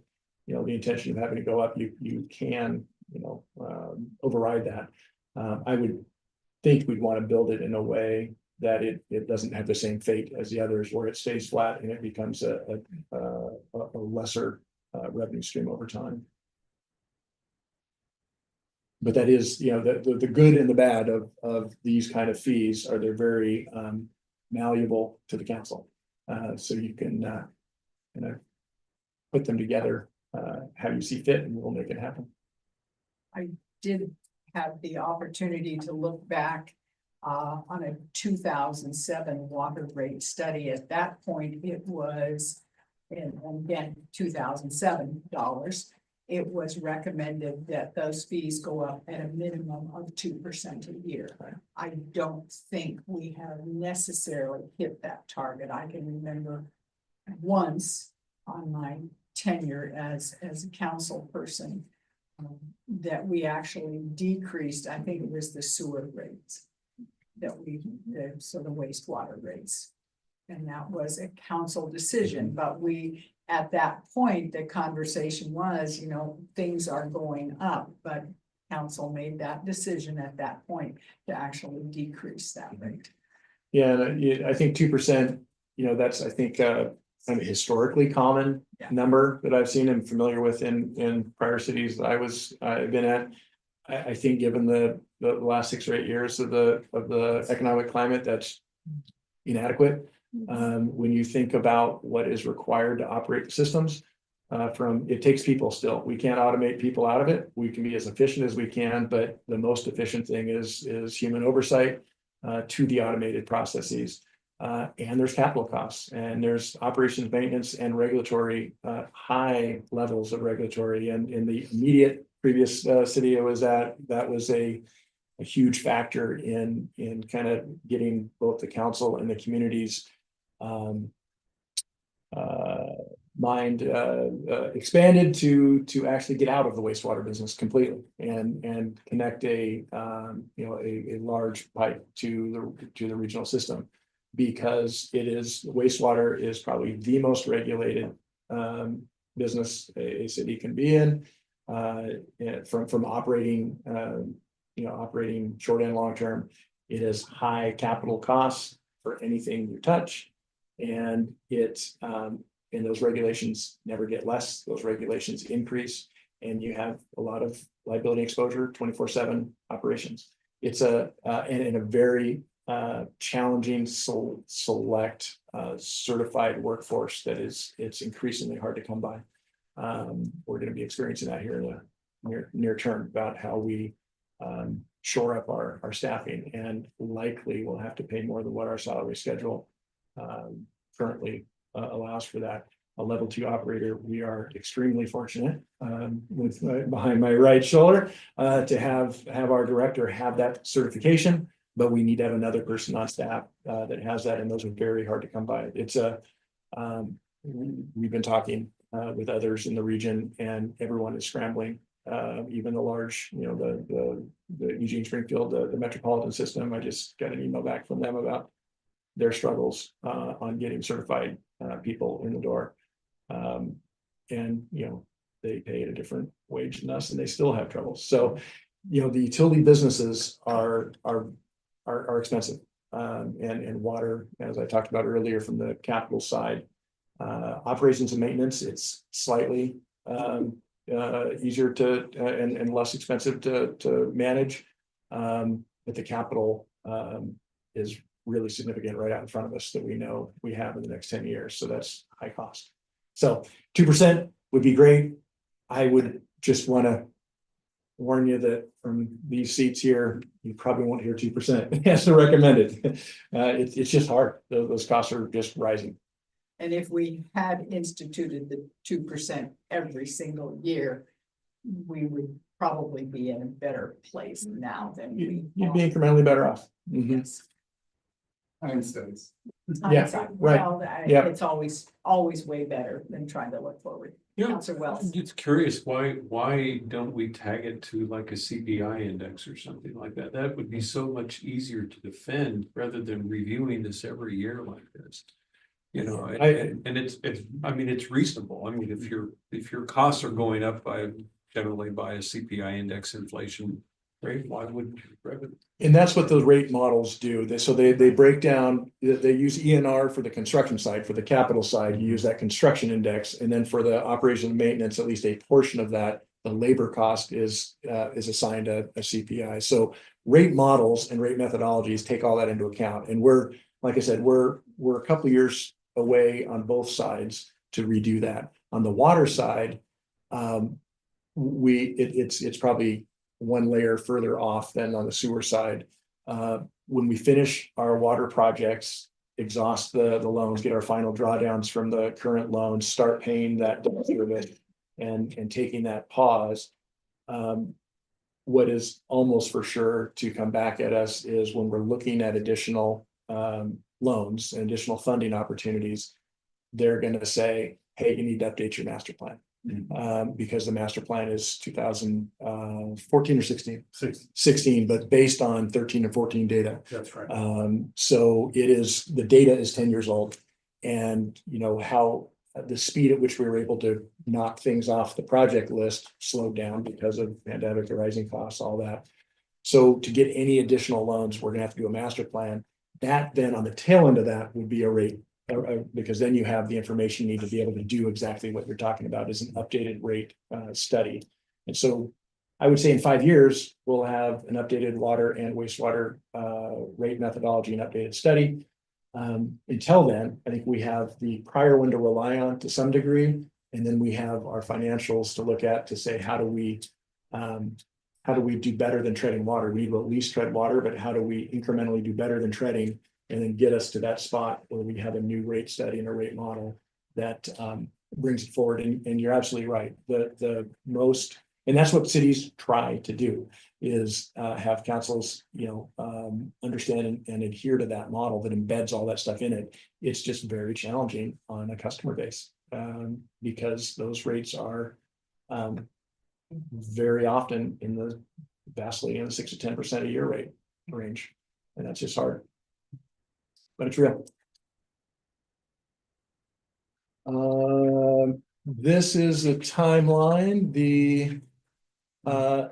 the intention of having to go up, you can, override that. I would think we'd want to build it in a way that it doesn't have the same fate as the others, where it stays flat and it becomes a lesser revenue stream over time. But that is, the good and the bad of these kind of fees are they're very malleable to the council. So you can put them together how you see fit, and we'll make it happen. I did have the opportunity to look back on a 2007 water rate study. At that point, it was, and again, $2007. It was recommended that those fees go up at a minimum of 2% a year. I don't think we have necessarily hit that target. I can remember once on my tenure as a council person that we actually decreased, I think it was the sewer rates that so the wastewater rates. And that was a council decision, but at that point, the conversation was, things are going up, but council made that decision at that point to actually decrease that rate. Yeah, and I think 2%, that's, I think, kind of a historically common number that I've seen and familiar with in prior cities that I've been at. I think given the last 6 or 8 years of the economic climate, that's inadequate. When you think about what is required to operate the systems, it takes people still. We can't automate people out of it. We can be as efficient as we can, but the most efficient thing is human oversight to the automated processes. And there's capital costs, and there's operations, maintenance, and regulatory, high levels of regulatory. And in the immediate previous city I was at, that was a huge factor in kind of getting both the council and the communities mind expanded to actually get out of the wastewater business completely and connect a large pipe to the regional system, because wastewater is probably the most regulated business a city can be in, from operating operating short and long term. It has high capital costs for anything you touch, and and those regulations never get less. Those regulations increase, and you have a lot of liability exposure, 24/7 operations. It's and in a very challenging select certified workforce that it's increasingly hard to come by. We're gonna be experiencing that here in the near term about how we shore up our staffing, and likely we'll have to pay more than what our salary schedule currently allows for that. A level 2 operator, we are extremely fortunate with behind my right shoulder to have our director have that certification, but we need to have another person on staff that has that, and those are very hard to come by. It's we've been talking with others in the region, and everyone is scrambling. Even the large, the Eugene Springfield, the metropolitan system. I just got an email back from them about their struggles on getting certified people in the door. And they pay at a different wage than us, and they still have trouble. So, the utility businesses are expensive. And water, as I talked about earlier, from the capital side, operations and maintenance, it's slightly easier to and less expensive to manage. But the capital is really significant right out in front of us that we know we have in the next 10 years. So that's high cost. So 2% would be great. I would just want to warn you that from these seats here, you probably won't hear 2% as recommended. It's just hard. Those costs are just rising. And if we had instituted the 2% every single year, we would probably be in a better place now than we. You'd be incrementally better off. Mhm. Yes. Einstein's. Yeah, Hindsight, right. well, Yeah. It's always way better than trying to look forward. Yeah, Counselor Wells. it's curious, why don't we tag it to like a CPI index or something like that? That would be so much easier to defend rather than reviewing this every year like this. And it's reasonable. I mean, if your costs are going up generally by a CPI index inflation rate, why would revenue? And that's what those rate models do. They break down, they use ENR for the construction side. For the capital side, you use that construction index. And then for the operation and maintenance, at least a portion of that, the labor cost is assigned a CPI. So rate models and rate methodologies take all that into account. And like I said, we're a couple of years away on both sides to redo that. On the water side, it's probably one layer further off than on the sewer side. When we finish our water projects, exhaust the loans, get our final drawdowns from the current loans, start paying that debt service and taking that pause. What is almost for sure to come back at us is when we're looking at additional loans and additional funding opportunities, they're going to say, hey, you need to update your master plan. Because the master plan is 2014 or 16? 16, but based on 13 and 14 data. That's right. So the data is 10 years old, and how the speed at which we were able to knock things off the project list slowed down because of pandemic, the rising costs, all that. So to get any additional loans, we're gonna have to do a master plan. That then on the tail end of that would be a rate. Because then you have the information you need to be able to do exactly what you're talking about is an updated rate study. And so I would say in 5 years, we'll have an updated water and wastewater rate methodology and updated study. Until then, I think we have the prior one to rely on to some degree. And then we have our financials to look at to say, how do we do better than treading water? We will at least tread water, but how do we incrementally do better than treading? And then get us to that spot where we have a new rate study and a rate model that brings it forward. And you're absolutely right. The most, and that's what cities try to do, is have councils, understand and adhere to that model that embeds all that stuff in it. It's just very challenging on a customer base because those rates are very often vastly in the 6 to 10% a year rate range, and that's just hard. But it's real. This is a timeline. The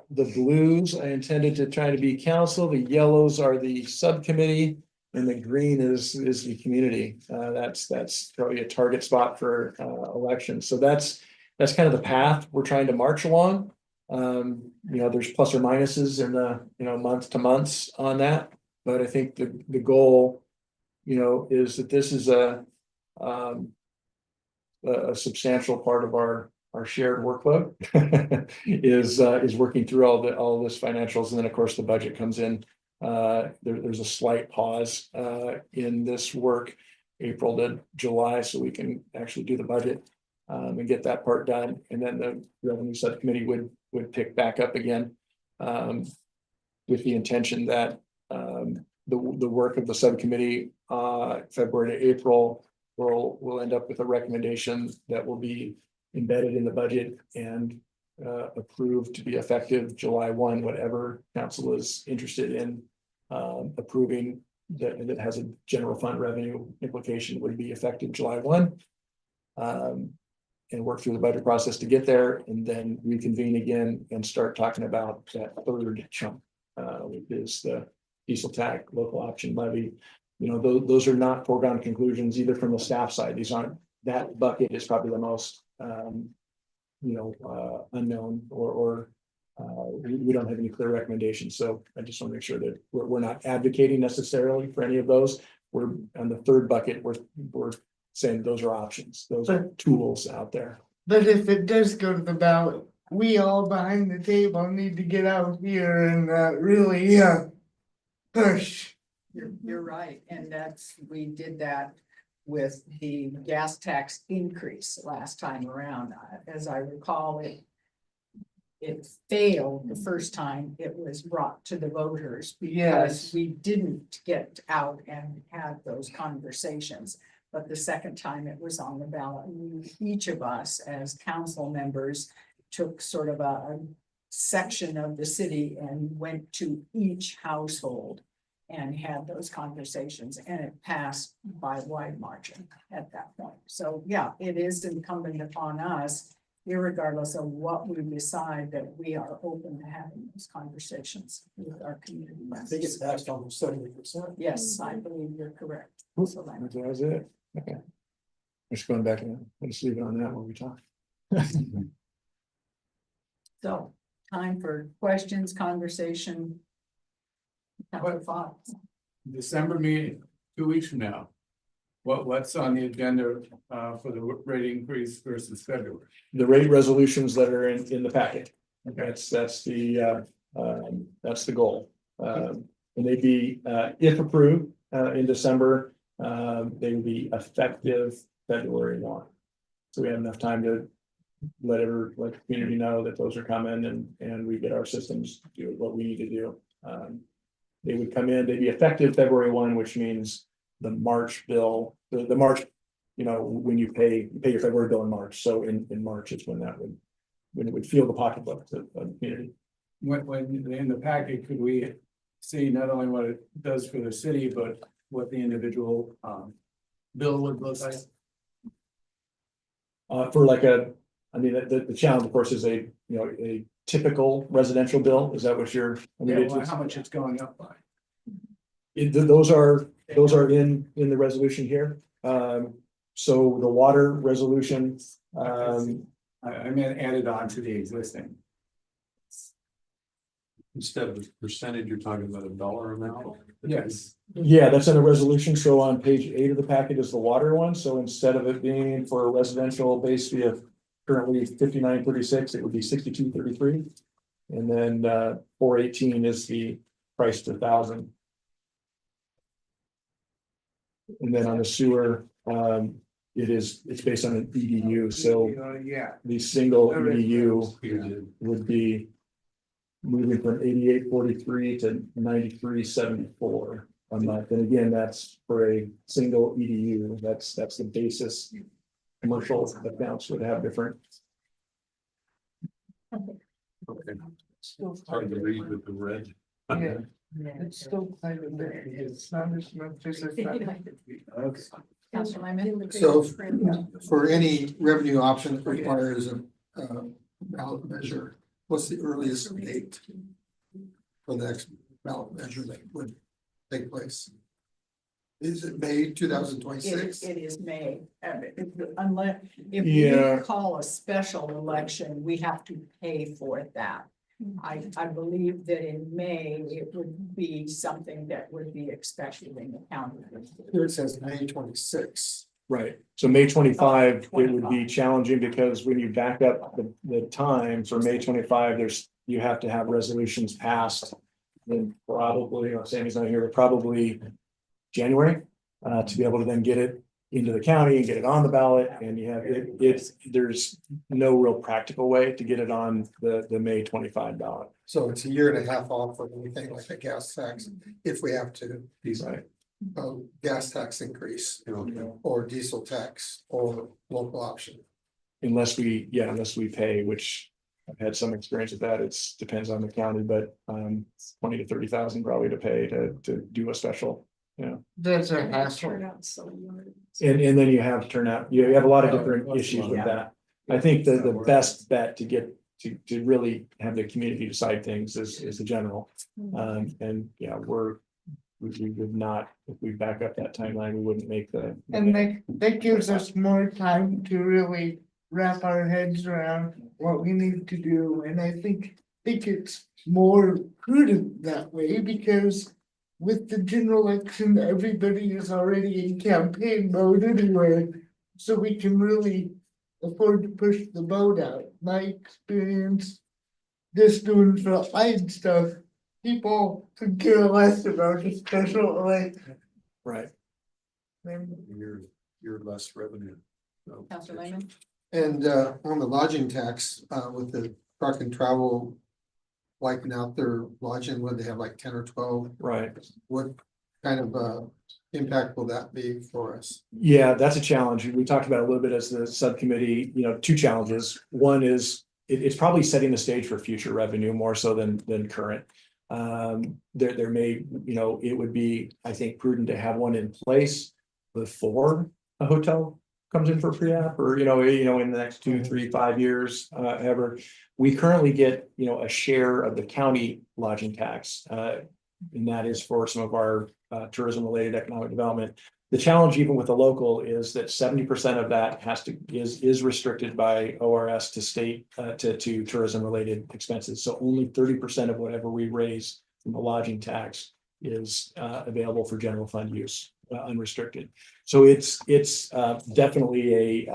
blues I intended to try to be council. The yellows are the subcommittee, and the green is the community. That's probably a target spot for elections. So that's kind of the path we're trying to march along. There's plus or minuses in the month to months on that. but I think the goal, you know, is that this is a substantial part of our shared workload is working through all this financials, and then of course the budget comes in. There's a slight pause in this work, April to July, so we can actually do the budget and get that part done, and then the revenue subcommittee would pick back up again with the intention that the work of the subcommittee February to April will end up with a recommendation that will be embedded in the budget and approved to be effective July 1, whatever council is interested in approving that has a general fund revenue implication would be effective July 1. And work through the budget process to get there, and then reconvene again and start talking about that third chunk, which is the diesel tax, local option levy. You know, those are not foregone conclusions either from the staff side. These aren't, that bucket is probably the most unknown or we don't have any clear recommendations. So I just want to make sure that we're not advocating necessarily for any of those. We're on the third bucket, we're saying those are options, those are tools out there. But if it does go to the ballot, we all behind the table need to get out here and really push. You're right, and we did that with the gas tax increase last time around. As I recall, it failed the first time it was brought to the voters. Yes. Because we didn't get out and have those conversations. But the second time it was on the ballot, each of us as council members took sort of a section of the city and went to each household and had those conversations, and it passed by wide margin at that point. So yeah, it is incumbent upon us, irregardless of what we decide, that we are open to having those conversations with our community. I think it's passed almost 70%. Yes, I believe you're correct. So That was it. Okay. Just going back and let's leave it on that when we talk. So, time for questions, conversation. What? Thoughts? December meeting, 2 weeks from now. What's on the agenda for the rate increase versus February? The rate resolutions that are in the packet. Okay. That's the goal. And they'd be, if approved, in December, they would be effective February 1. So we have enough time to let the community know that those are coming and we get our systems do what we need to do. They would come in, they'd be effective February 1, which means the March bill, the March, when you pay your February bill in March. So in March is when it would feel the pocketbook to the community. When in the packet, could we see not only what it does for the city, but what the individual bill would look like? For the challenge, of course, is a typical residential bill. Is that what you're? How much it's going up by? Those are in the resolution here. So the water resolution, I mean, added on to the existing. Instead of a percentage, you're talking about a dollar amount? Yes. yeah, that's in the resolution. So on page 8 of the packet is the water one. So instead of it being for a residential base fee of currently $59.36, it would be $62.33. And then $4.18 is the price per thousand. And then on the sewer, it's based on an EDU, so Yeah. the single EDU would be moving from 88.43 to 93.74 a month. And again, that's for a single EDU. That's the basis. Commercial accounts would have different. Okay. It's hard to read with the red. Yeah. It's still quite a bit. It's not as much as I thought. Councilor Lyman? So for any revenue option that requires a ballot measure, what's the earliest date for the next ballot measure that would take place? Is it May 2026? It is May, unless, if Yeah. we call a special election, we have to pay for that. I believe that in May, it would be something that would be expected in the county. Here it says May 26. Right, so May 25, Oh, it would be 25. challenging because when you back up the time for May 25, you have to have resolutions passed. Then probably, Sammy's not here, but probably January, to be able to then get it into the county and get it on the ballot, and you have, there's no real practical way to get it on the May 25 ballot. So it's a year and a half off of anything like a gas tax, if we have to, Right, gas tax increase. Okay. Or diesel tax or local option. unless we pay, which I've had some experience with that, it's depends on the county, but 20 to 30,000 probably to pay to do a special. That's a And that hassle. turned out so young. And then you have turnout, you have a lot of different issues with that. I think the best bet to get to really have the community decide things is the general. And yeah, we would not, if we back up that timeline, we wouldn't make the. And that gives us more time to really wrap our heads around what we need to do, and I think it's more prudent that way, because with the general election, everybody is already in campaign mode anyway, so we can really afford to push the boat out. My experience, just doing frontline stuff, people could care less about a special election. Right, You're less revenue. So- Counselor Lehman? And on the lodging tax, with the truck and travel. Wiping out their lodging, would they have like 10 or 12? right. What kind of impact will that be for us? Yeah, that's a challenge. We talked about it a little bit as the subcommittee, two challenges. One is it's probably setting the stage for future revenue more so than current. There may, it would be, I think, prudent to have one in place before a hotel comes in for pre-app, or, in the next 2, 3, 5 years, ever. We currently get, a share of the county lodging tax, and that is for some of our tourism-related economic development. The challenge, even with the local, is that 70% of that is restricted by ORS to state to tourism-related expenses. So only 30% of whatever we raise from the lodging tax is available for general fund use, unrestricted. So it's definitely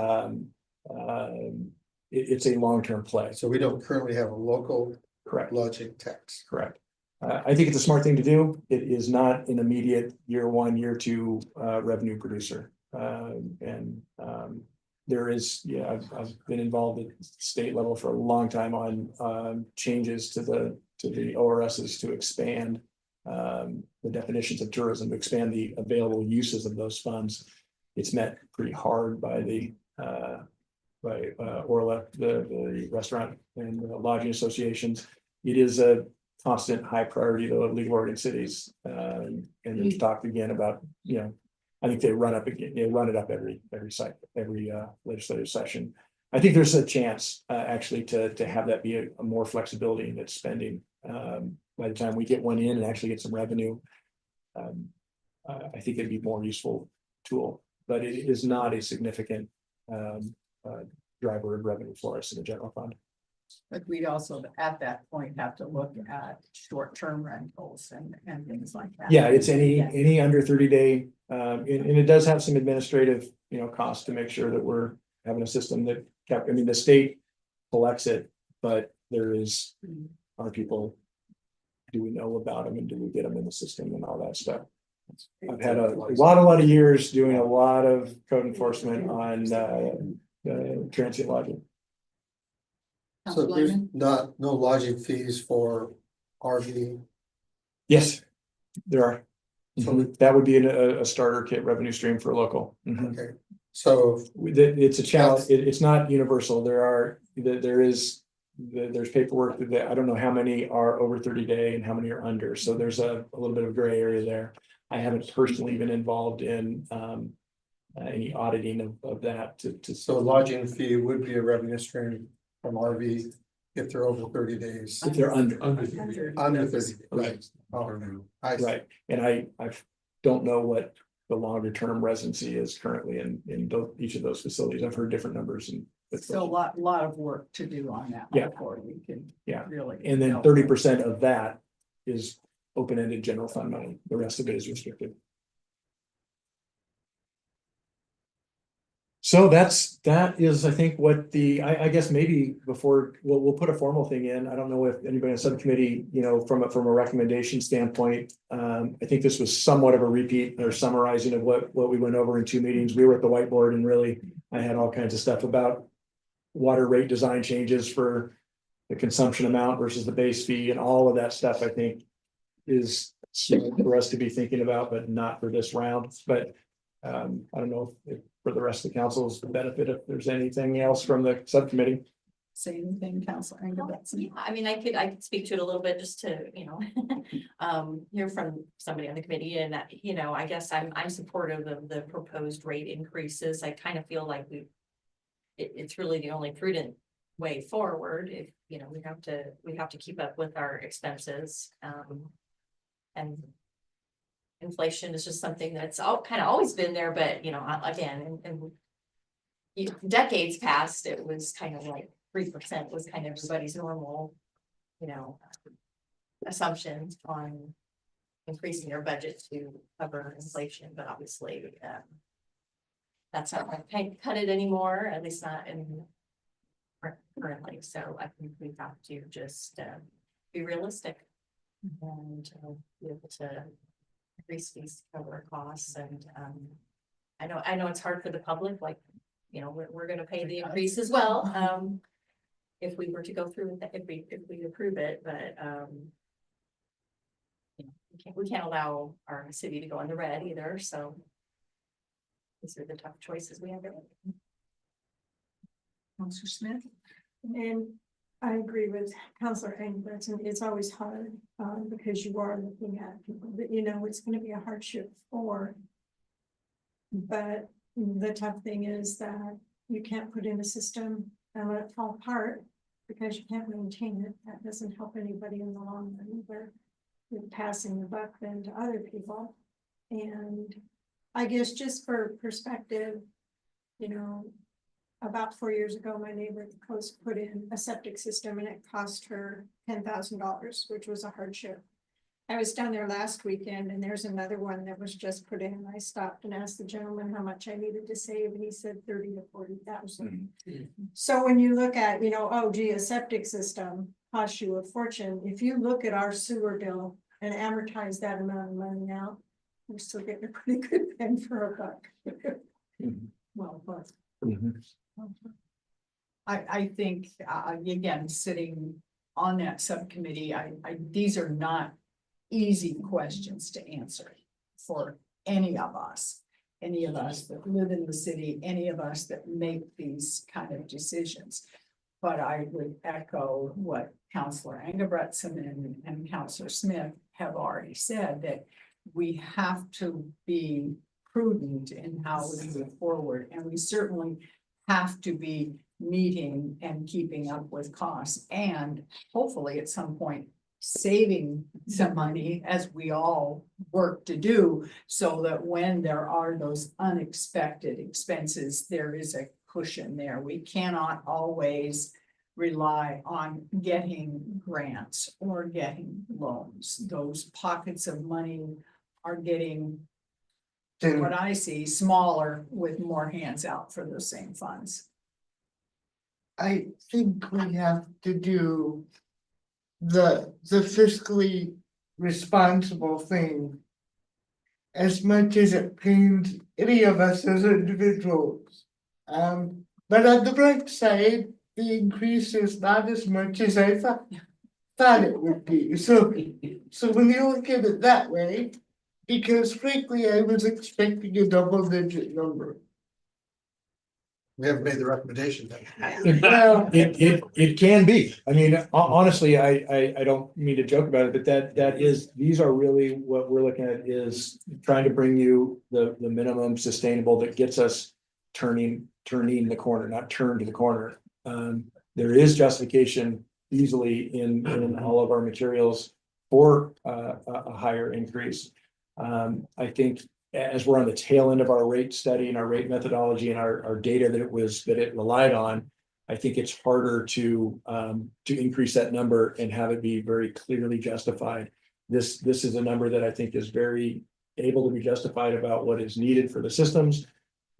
it's a long-term play. So we don't currently have a local Correct. lodging tax. Correct. I think it's a smart thing to do. It is not an immediate year 1, year 2 revenue producer. There is, I've been involved at state level for a long time on changes to the ORSs to expand the definitions of tourism, to expand the available uses of those funds. It's met pretty hard by Orla, the restaurant and lodging associations. It is a constant high priority though of League of Oregon Cities. And there's talked again about, I think they run it up every legislative session. I think there's a chance actually to have that be a more flexibility in its spending. By the time we get one in and actually get some revenue, I think it'd be a more useful tool, but it is not a significant driver of revenue for us in the general fund. But we'd also, at that point, have to look at short-term rentals and things like that. Yeah, it's Yeah. any under 30-day, and it does have some administrative, costs to make sure that we're having a system that the state collects it, but are people, do we know about them and do we get them in the system and all that stuff? I've had a lot of years doing a lot of code enforcement on transient lodging. So Counselor there's Lehman? no lodging fees for RV. Yes, there are. So That would be a starter kit revenue stream for local. Mhm. Okay, so It's a challenge. It's not universal. There's paperwork that I don't know how many are over 30-day and how many are under. So there's a little bit of gray area there. I haven't personally been involved in any auditing of that So a lodging fee would be a revenue stream from RV if they're over 30 days. if they're under. Under 30, Right. Oh, I see. Right, and I don't know what the longer term residency is currently in each of those facilities. I've heard different numbers, and So a lot of work to do on that. Yeah. Before we can. Yeah. Really. And then go. 30% of that is open-ended general fund money. The rest of it is restricted. So that is, I think, what I guess maybe before, we'll put a formal thing in. I don't know if anybody on subcommittee, from a recommendation standpoint. I think this was somewhat of a repeat or summarizing of what we went over in 2 meetings. We were at the whiteboard, and really I had all kinds of stuff about water rate design changes for the consumption amount versus the base fee, and all of that stuff, I think, is for us to be thinking about, but not for this round. But I don't know if for the rest of the council's benefit, if there's anything else from the subcommittee. Say anything, Counselor Engelbretson? Yeah, I mean, I could speak to it a little bit just to, hear from somebody on the committee, and that, I guess I'm supportive of the proposed rate increases. I kind of feel like it's really the only prudent way forward. If, we have to keep up with our expenses. And inflation is just something that's kind of always been there, but, again, in decades past, it was kind of like 3% was kind of everybody's normal, assumption on increasing their budget to cover inflation, but obviously, that's not going to cut it anymore, at least not currently. So I think we have to just be realistic and be able to increase these to cover costs. And I know it's hard for the public, like, we're going to pay the increase as well. If we were to go through with that, if we approve it, but we can't allow our city to go in the red either. So these are the tough choices we have. Counselor Smith? And I agree with Counselor Engelbretson. It's always hard because you are looking at people that it's going to be a hardship for. But the tough thing is that you can't put in a system and let it fall apart because you can't maintain it. That doesn't help anybody in the long run either. You're passing the buck then to other people. And I guess just for perspective, about 4 years ago, my neighbor at the coast put in a septic system and it cost her $10,000, which was a hardship. I was down there last weekend and there's another one that was just put in. I stopped and asked the gentleman how much I needed to save, and he said 30 to 40,000. So when you look at, oh gee, a septic system costs you a fortune. If you look at our sewer bill and amortize that amount of money out, we're still getting a pretty good bang for a buck. Well, but I think, again, sitting on that subcommittee, these are not easy questions to answer for any of us that live in the city, any of us that make these kind of decisions. But I would echo what Counselor Engelbretson and Counselor Smith have already said, that we have to be prudent in how we move forward, and we certainly have to be meeting and keeping up with costs, and hopefully at some point saving some money, as we all work to do, so that when there are those unexpected expenses, there is a cushion there. We cannot always rely on getting grants or getting loans. Those pockets of money are getting, what I see, smaller with more hands out for those same funds. I think we have to do the fiscally responsible thing as much as it pains any of us as individuals. But on the bright side, the increase is not as much as I thought it would be. So when you look at it that way, because frankly, I was expecting a double-digit number. We haven't made the recommendation then. Well, It can be. I mean, honestly, I don't mean to joke about it, but these are really what we're looking at, is trying to bring you the minimum sustainable that gets us turning the corner, not turn to the corner. There is justification easily in all of our materials for a higher increase. I think as we're on the tail end of our rate study and our rate methodology and our data that it relied on, I think it's harder to increase that number and have it be very clearly justified. This is a number that I think is very able to be justified about what is needed for the systems.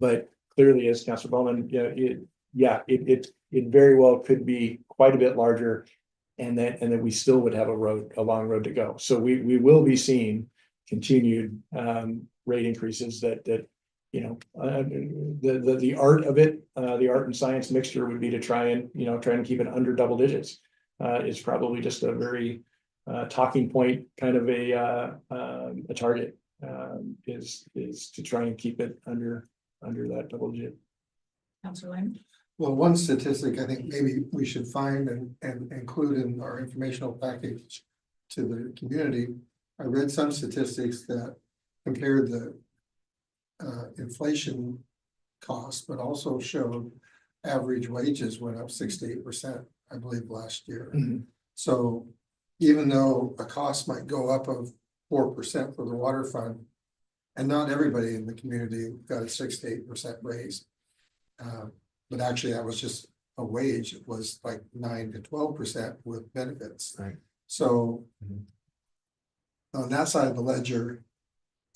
But clearly, as Councilor Bowman, it very well could be quite a bit larger. And then we still would have a long road to go. So we will be seeing continued rate increases that the art of it, the art and science mixture would be to try and keep it under double digits. It's probably just a very talking point, kind of a target, is to try and keep it under that double digit. Councilor Lehman? Well, one statistic I think maybe we should find and include in our informational package to the community. I read some statistics that compared the inflation costs, but also showed average wages went up 6 to 8%, I believe, last year. Mhm. So even though a cost might go up of 4% for the water fund, and not everybody in the community got a 6 to 8% raise. But actually, that was just a wage. It was like 9 to 12% with benefits. Right. So Mhm. on that side of the ledger,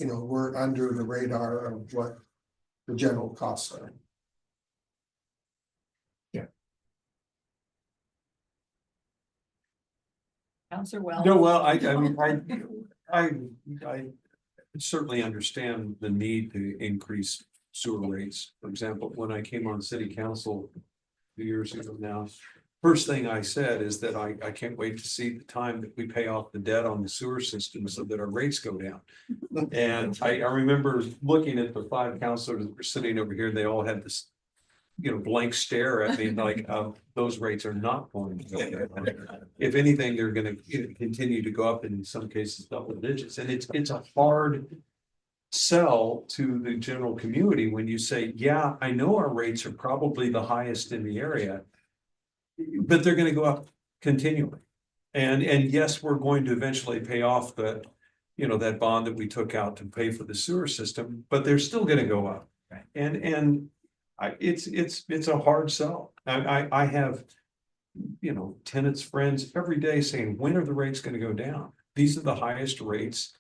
we're under the radar of what the general costs are. Councilor Wells? No, well, I mean, I certainly understand the need to increase sewer rates. For example, when I came on city council 2 years ago now, first thing I said is that I can't wait to see the time that we pay off the debt on the sewer system so that our rates go down. And I remember looking at the 5 councilors that were sitting over here, they all had this, blank stare at me like, those rates are not going to go down. If anything, they're gonna continue to go up, in some cases double digits, and it's a hard sell to the general community when you say, yeah, I know our rates are probably the highest in the area, but they're gonna go up continually. And yes, we're going to eventually pay off that bond that we took out to pay for the sewer system, but they're still gonna go up. And it's a hard sell. I have, tenants, friends every day saying, when are the rates gonna go down? These are the highest rates.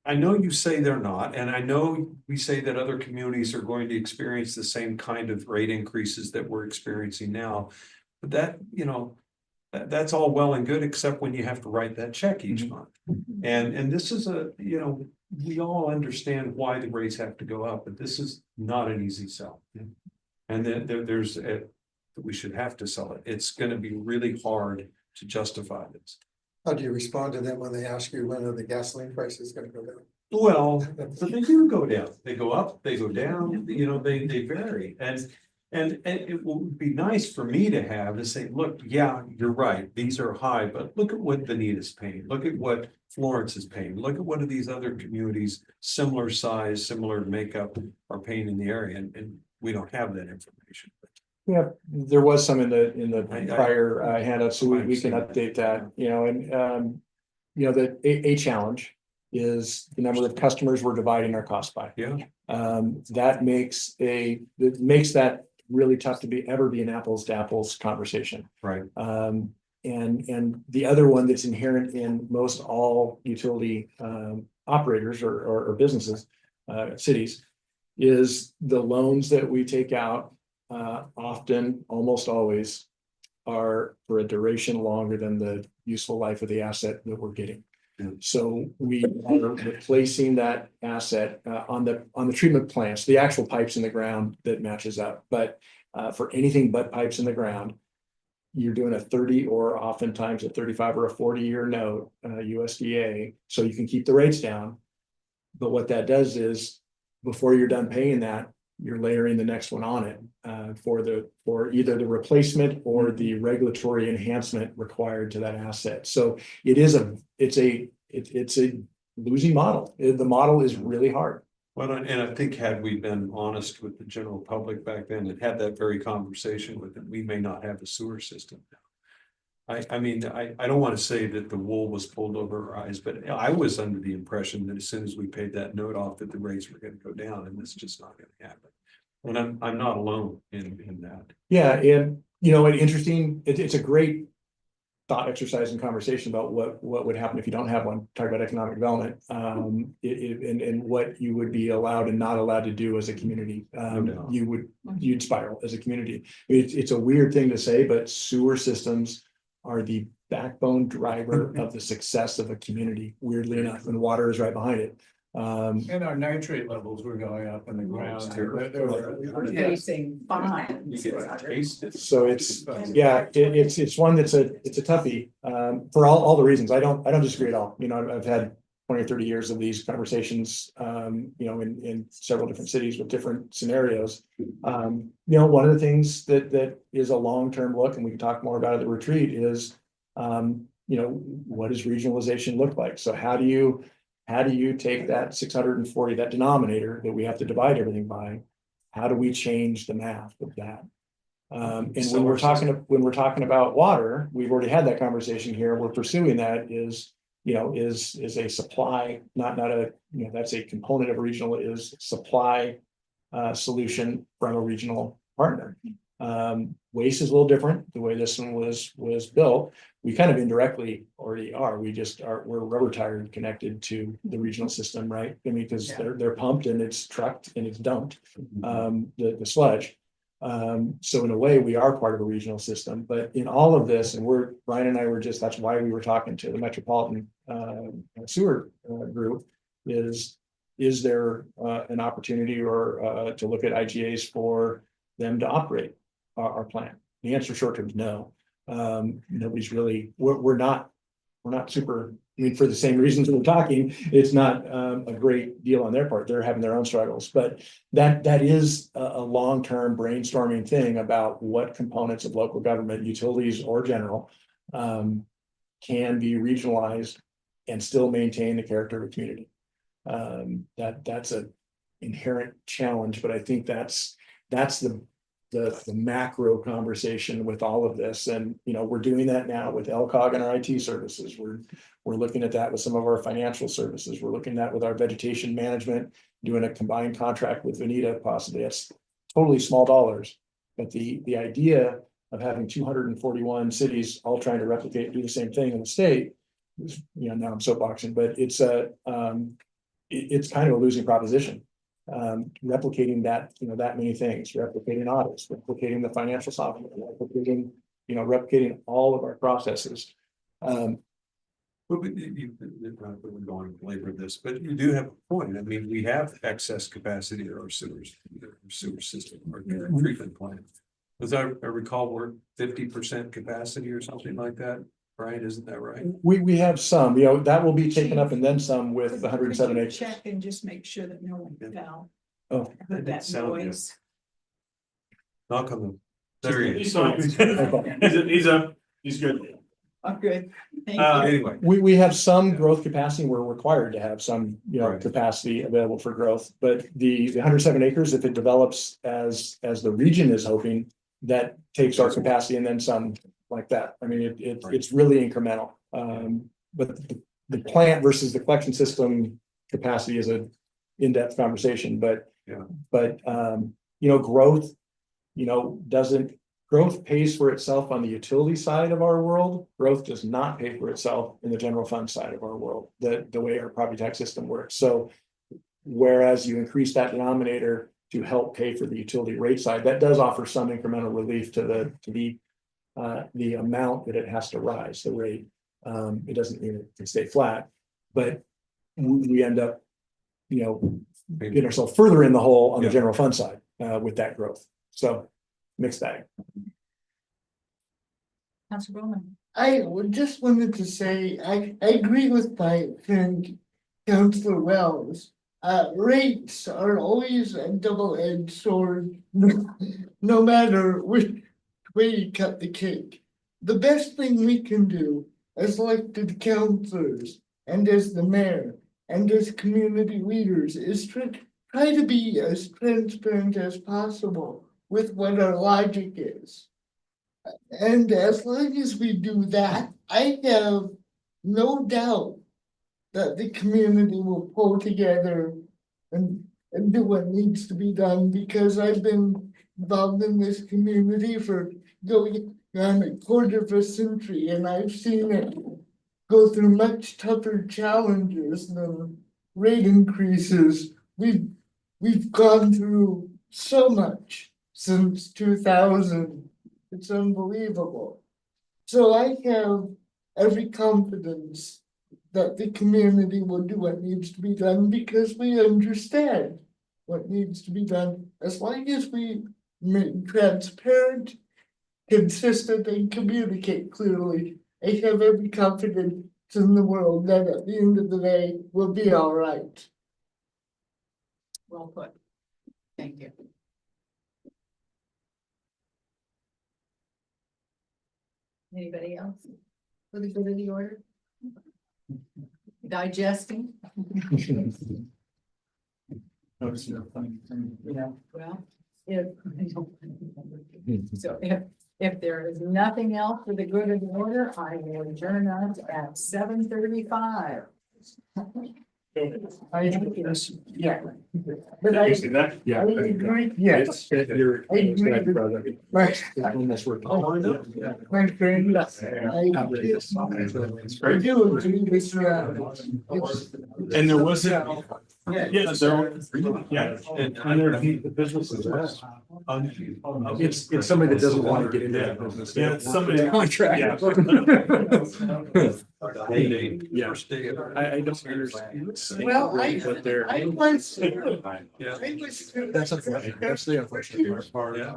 I know you say they're not, and I know we say that other communities are going to experience the same kind of rate increases that we're experiencing now. But that's all well and good, except when you have to write that check each month. And this is we all understand why the rates have to go up, but this is not an easy sell. And then we should have to sell it. It's gonna be really hard to justify this. How do you respond to them when they ask you when are the gasoline prices gonna go down? Well, so they do go down, they go up, they go down, they vary, and it would be nice for me to say, look, yeah, you're right, these are high, but look at what Veneta's paying, look at what Florence is paying, look at what are these other communities, similar size, similar makeup, are paying in the area, and we don't have that information. Yeah, there was some in the I- prior handout, so we can I've seen update that, a challenge is the number of customers we're dividing our costs by. Yeah, That makes that really tough to ever be an apples to apples conversation. right, And the other one that's inherent in most all utility operators or businesses, cities, is the loans that we take out often, almost always, are for a duration longer than the useful life of the asset that we're getting. Yeah. So we are replacing that asset on the treatment plants, the actual pipes in the ground that matches up. But for anything but pipes in the ground, you're doing a 30 or oftentimes a 35 or a 40-year note, USDA, so you can keep the rates down. But what that does is, before you're done paying that, you're layering the next one on it for either the replacement or the regulatory enhancement required to that asset. So it's a losing model. The model is really hard. well, and I think had we been honest with the general public back then and had that very conversation with them, we may not have a sewer system now. I mean, I don't want to say that the wool was pulled over our eyes, but I was under the impression that as soon as we paid that note off, that the rates were going to go down, and that's just not going to happen. And I'm not alone in that. Yeah, and you know, an interesting, it's a great thought exercise and conversation about what would happen if you don't have one. Talk about economic development, and what you would be allowed and not allowed to do as a community. doubt. You'd spiral as a community. It's a weird thing to say, but sewer systems are the backbone driver of the success of a community, weirdly enough, and water is right behind it. And our nitrate levels were going up in the ground. We're facing fine. You get to taste it. So it's, yeah, it's one that's it's a toughie, for all the reasons. I don't disagree at all. You know, I've had 20 or 30 years of these conversations, you know, in several different cities with different scenarios. You know, one of the things that is a long-term look, and we can talk more about at the retreat, is, you know, what does regionalization look like? So how do you take that 640, that denominator that we have to divide everything by? How do we change the math of that? And when we're talking about water, we've already had that conversation here. We're pursuing that is a supply, not a, you know, that's a component of a regional, is supply solution from a regional partner. Waste is a little different. The way this one was built, we kind of indirectly already are. We're rubber tired connected to the regional system, right? I mean, because they're pumped and it's trucked and it's dumped, the sludge. So in a way, we are part of a regional system, but in all of this, and Brian and I were that's why we were talking to the Metropolitan Sewer Group, is there an opportunity or to look at IGAs for them to operate our plant? The answer short term is no. Nobody's really, we're not super, I mean, for the same reasons we're talking, it's not a great deal on their part. They're having their own struggles, but that is a long-term brainstorming thing about what components of local government, utilities or general, can be regionalized and still maintain the character of a community. That's an inherent challenge, but I think that's the macro conversation with all of this. And, you know, we're doing that now with LCOG and our IT services. We're looking at that with some of our financial services. We're looking at that with our vegetation management, doing a combined contract with Veneta, possibly. That's totally small dollars. But the idea of having 241 cities all trying to replicate, do the same thing in the state, is, you know, now I'm soapboxing, but it's kind of a losing proposition. Replicating that, you know, that many things, replicating audits, replicating the financial software, replicating all of our processes. But we're going to belabor this, but you do have a point. I mean, we have excess capacity in our sewer system, our treatment plant. As I recall, we're 50% capacity or something like that. Brian, isn't that right? We have some, you know, that will be taken up and then some with the 107 acres. Check and just make sure that no one fell. Oh. Heard that noise. Knock on the. There he is. He's fine. He's up. He's good. I'm good. Thank you. Anyway, We have some growth capacity. We're required to have some, you know, Right. capacity available for growth. But the 107 acres, if it develops as the region is hoping, that takes our capacity and then some like that. I mean, it's really incremental. But the plant versus the collection system capacity is a in-depth conversation, but you know, growth, you know, growth pays for itself on the utility side of our world. Growth does not pay for itself in the general fund side of our world, the way our property tax system works. So whereas you increase that denominator to help pay for the utility rate side, that does offer some incremental relief to the amount that it has to rise, the rate. It doesn't mean it can stay flat, but we end up, you know, getting ourselves further in the hole on the general fund side with that growth. So mixed bag. Councilor Bowman. I just wanted to say, I agree with my friend Councilor Wells. Rates are always a double-edged sword, no matter which way you cut the cake. The best thing we can do as elected councilors and as the mayor and as community leaders is try to be as transparent as possible with what our logic is. And as long as we do that, I have no doubt that the community will pull together and do what needs to be done, because I've been involved in this community for going on a quarter of a century, and I've seen it go through much tougher challenges than rate increases. We've gone through so much since 2000. It's unbelievable. So I have every confidence that the community will do what needs to be done because we understand what needs to be done. As long as we make transparent, consistent, and communicate clearly, I have every confidence in the world that at the end of the day, we'll be all right. Well put. Thank you. Anybody else? For the good of the order? Digesting? Well, if there is nothing else for the good of the order, I will adjourn us at 7:35. Yeah. But I Yeah. agree, yes, You're. I agree with- brother. my, Unless we're. my friend, I do agree with you. And there wasn't. Yeah, there, yeah, and underneath the business is that. It's somebody that doesn't want to get into that business. Yeah, it's somebody- Contract. Yeah. I don't understand. Well, But they're. I was. Yeah. I was. That's unfortunate. That's the unfortunate part. Yeah.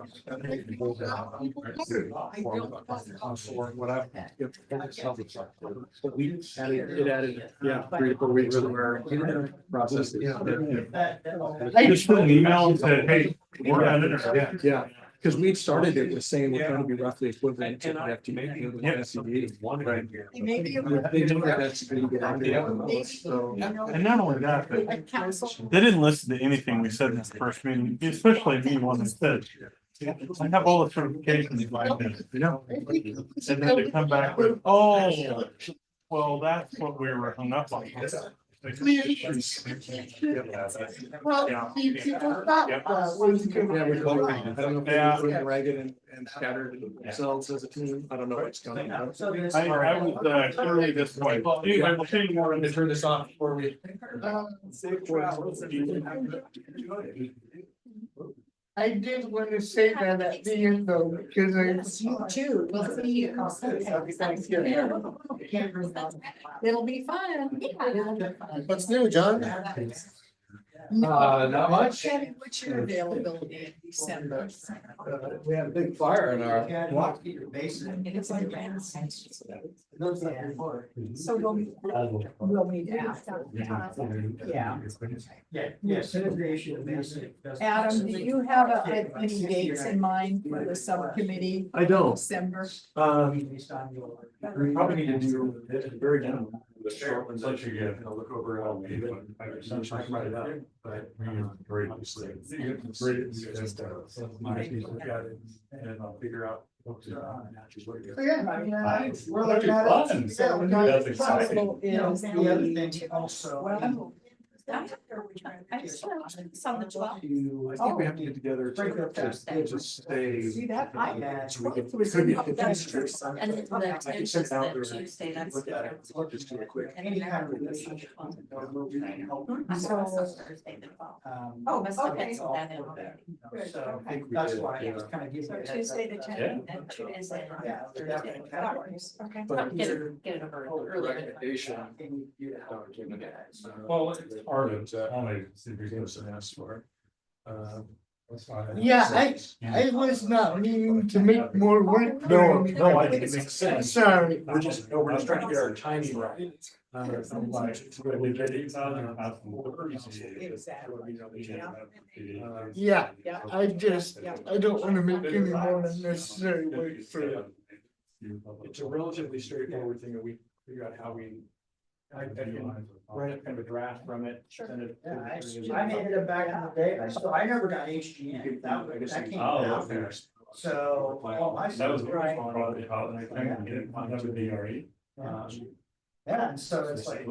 But we added, it added, yeah, 3 to 4 weeks to our process. Just put an email and said, hey, we're on it. Yeah, because we'd started it with saying we're trying to be roughly equivalent to FTE. Right. Maybe it They know that that's going to get out there. So. And not only that, but would council. they didn't listen to anything we said in the first meeting, especially me when I said. I have all the certifications behind it. You know. And then they come back with, oh, well, that's what we were hung up on. Well, people thought that was good. Yeah, we're going. I don't know if they're doing ragged and scattered themselves as a team. I don't know what's going on. I was clearly disappointed. Anyway, we'll see you more in the. Turn this off before we. I did want to say that at the end though, because You too, we'll see you. It'll be fun. It'll be fun. What's new, John? Not much. Kevin, what's your availability in December? We had a big fire in our block. It's like that. So we'll meet after. Yeah. Yes. Adam, do you have any dates in mind for the subcommittee? I don't. December? We probably need to do it at the very end. The short ones that you get, I'll look over how we do it. I can write it up, but. Very nicely. And I'll figure out. yeah, We're looking at it. That's exciting. Is The other thing also. Well, I just it's on the 12th. I think we have to get together to just stay. See that? So we could be. And then the 10th is the Tuesday, that's. I'll just do it quick. And then have the 12th. I saw it on Thursday the 12th. Oh, must have been so that in already. So I think we that's did, why I yeah. was kind of giving So you a heads up. Tuesday the 10th and Tuesday Yeah. Thursday. Okay, But- get it over earlier. Recommendation. Well, it's part of only if you're gonna ask for it. yeah, I was not meaning to make more work. No, no, I think it makes sense. Sorry. We're just trying to get our timing right. Yeah, Yeah. I don't want to make any more unnecessary work for. It's a relatively straightforward thing that we figure out how we. I can write up kind of a draft from it. Send it. I made it back in the day, I never got HGN, that came out. So. all my That was. stuff, right? Probably, I think, that would be all right. Yeah, and so it's like, it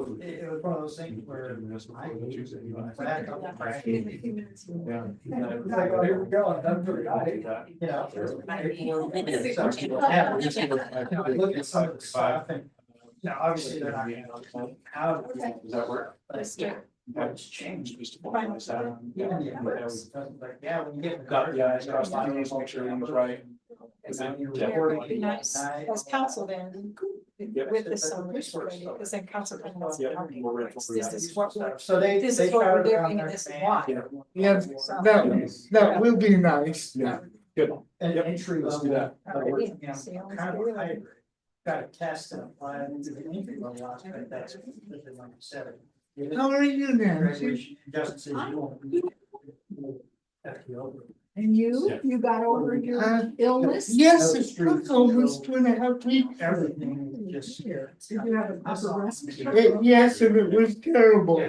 was one of those things where. I had a couple of crashes. It's like, oh, here we go, I'm done for the night, you know. Look at some of the stuff and, you know, obviously they're not gonna. How. Does that work? What's changed? Even Even the equipment, like, yeah, when you get. in the Got the car, eyes crossed, lines, make sure everything's right. and then you're Yeah. recording It'd be nice at as council then, Yep. with the celebration, because then council can. Yep, we're ready for This that. is what we're, So they. this they is what we're shot around doing, their and this is van. why. Yeah, that will be nice. Yeah, good. An Yep, entry let's level. do that. You know, kind of a hybrid. Got a test and apply it into the entry level aspect, that's, like I said. How are you, Nancy? Graduation, Justin says you won't. And Yeah. you got over Uh, illness? Yes, it took almost 2.5 weeks. Everything just. Did you have an upper respiratory? Yes, and it was terrible.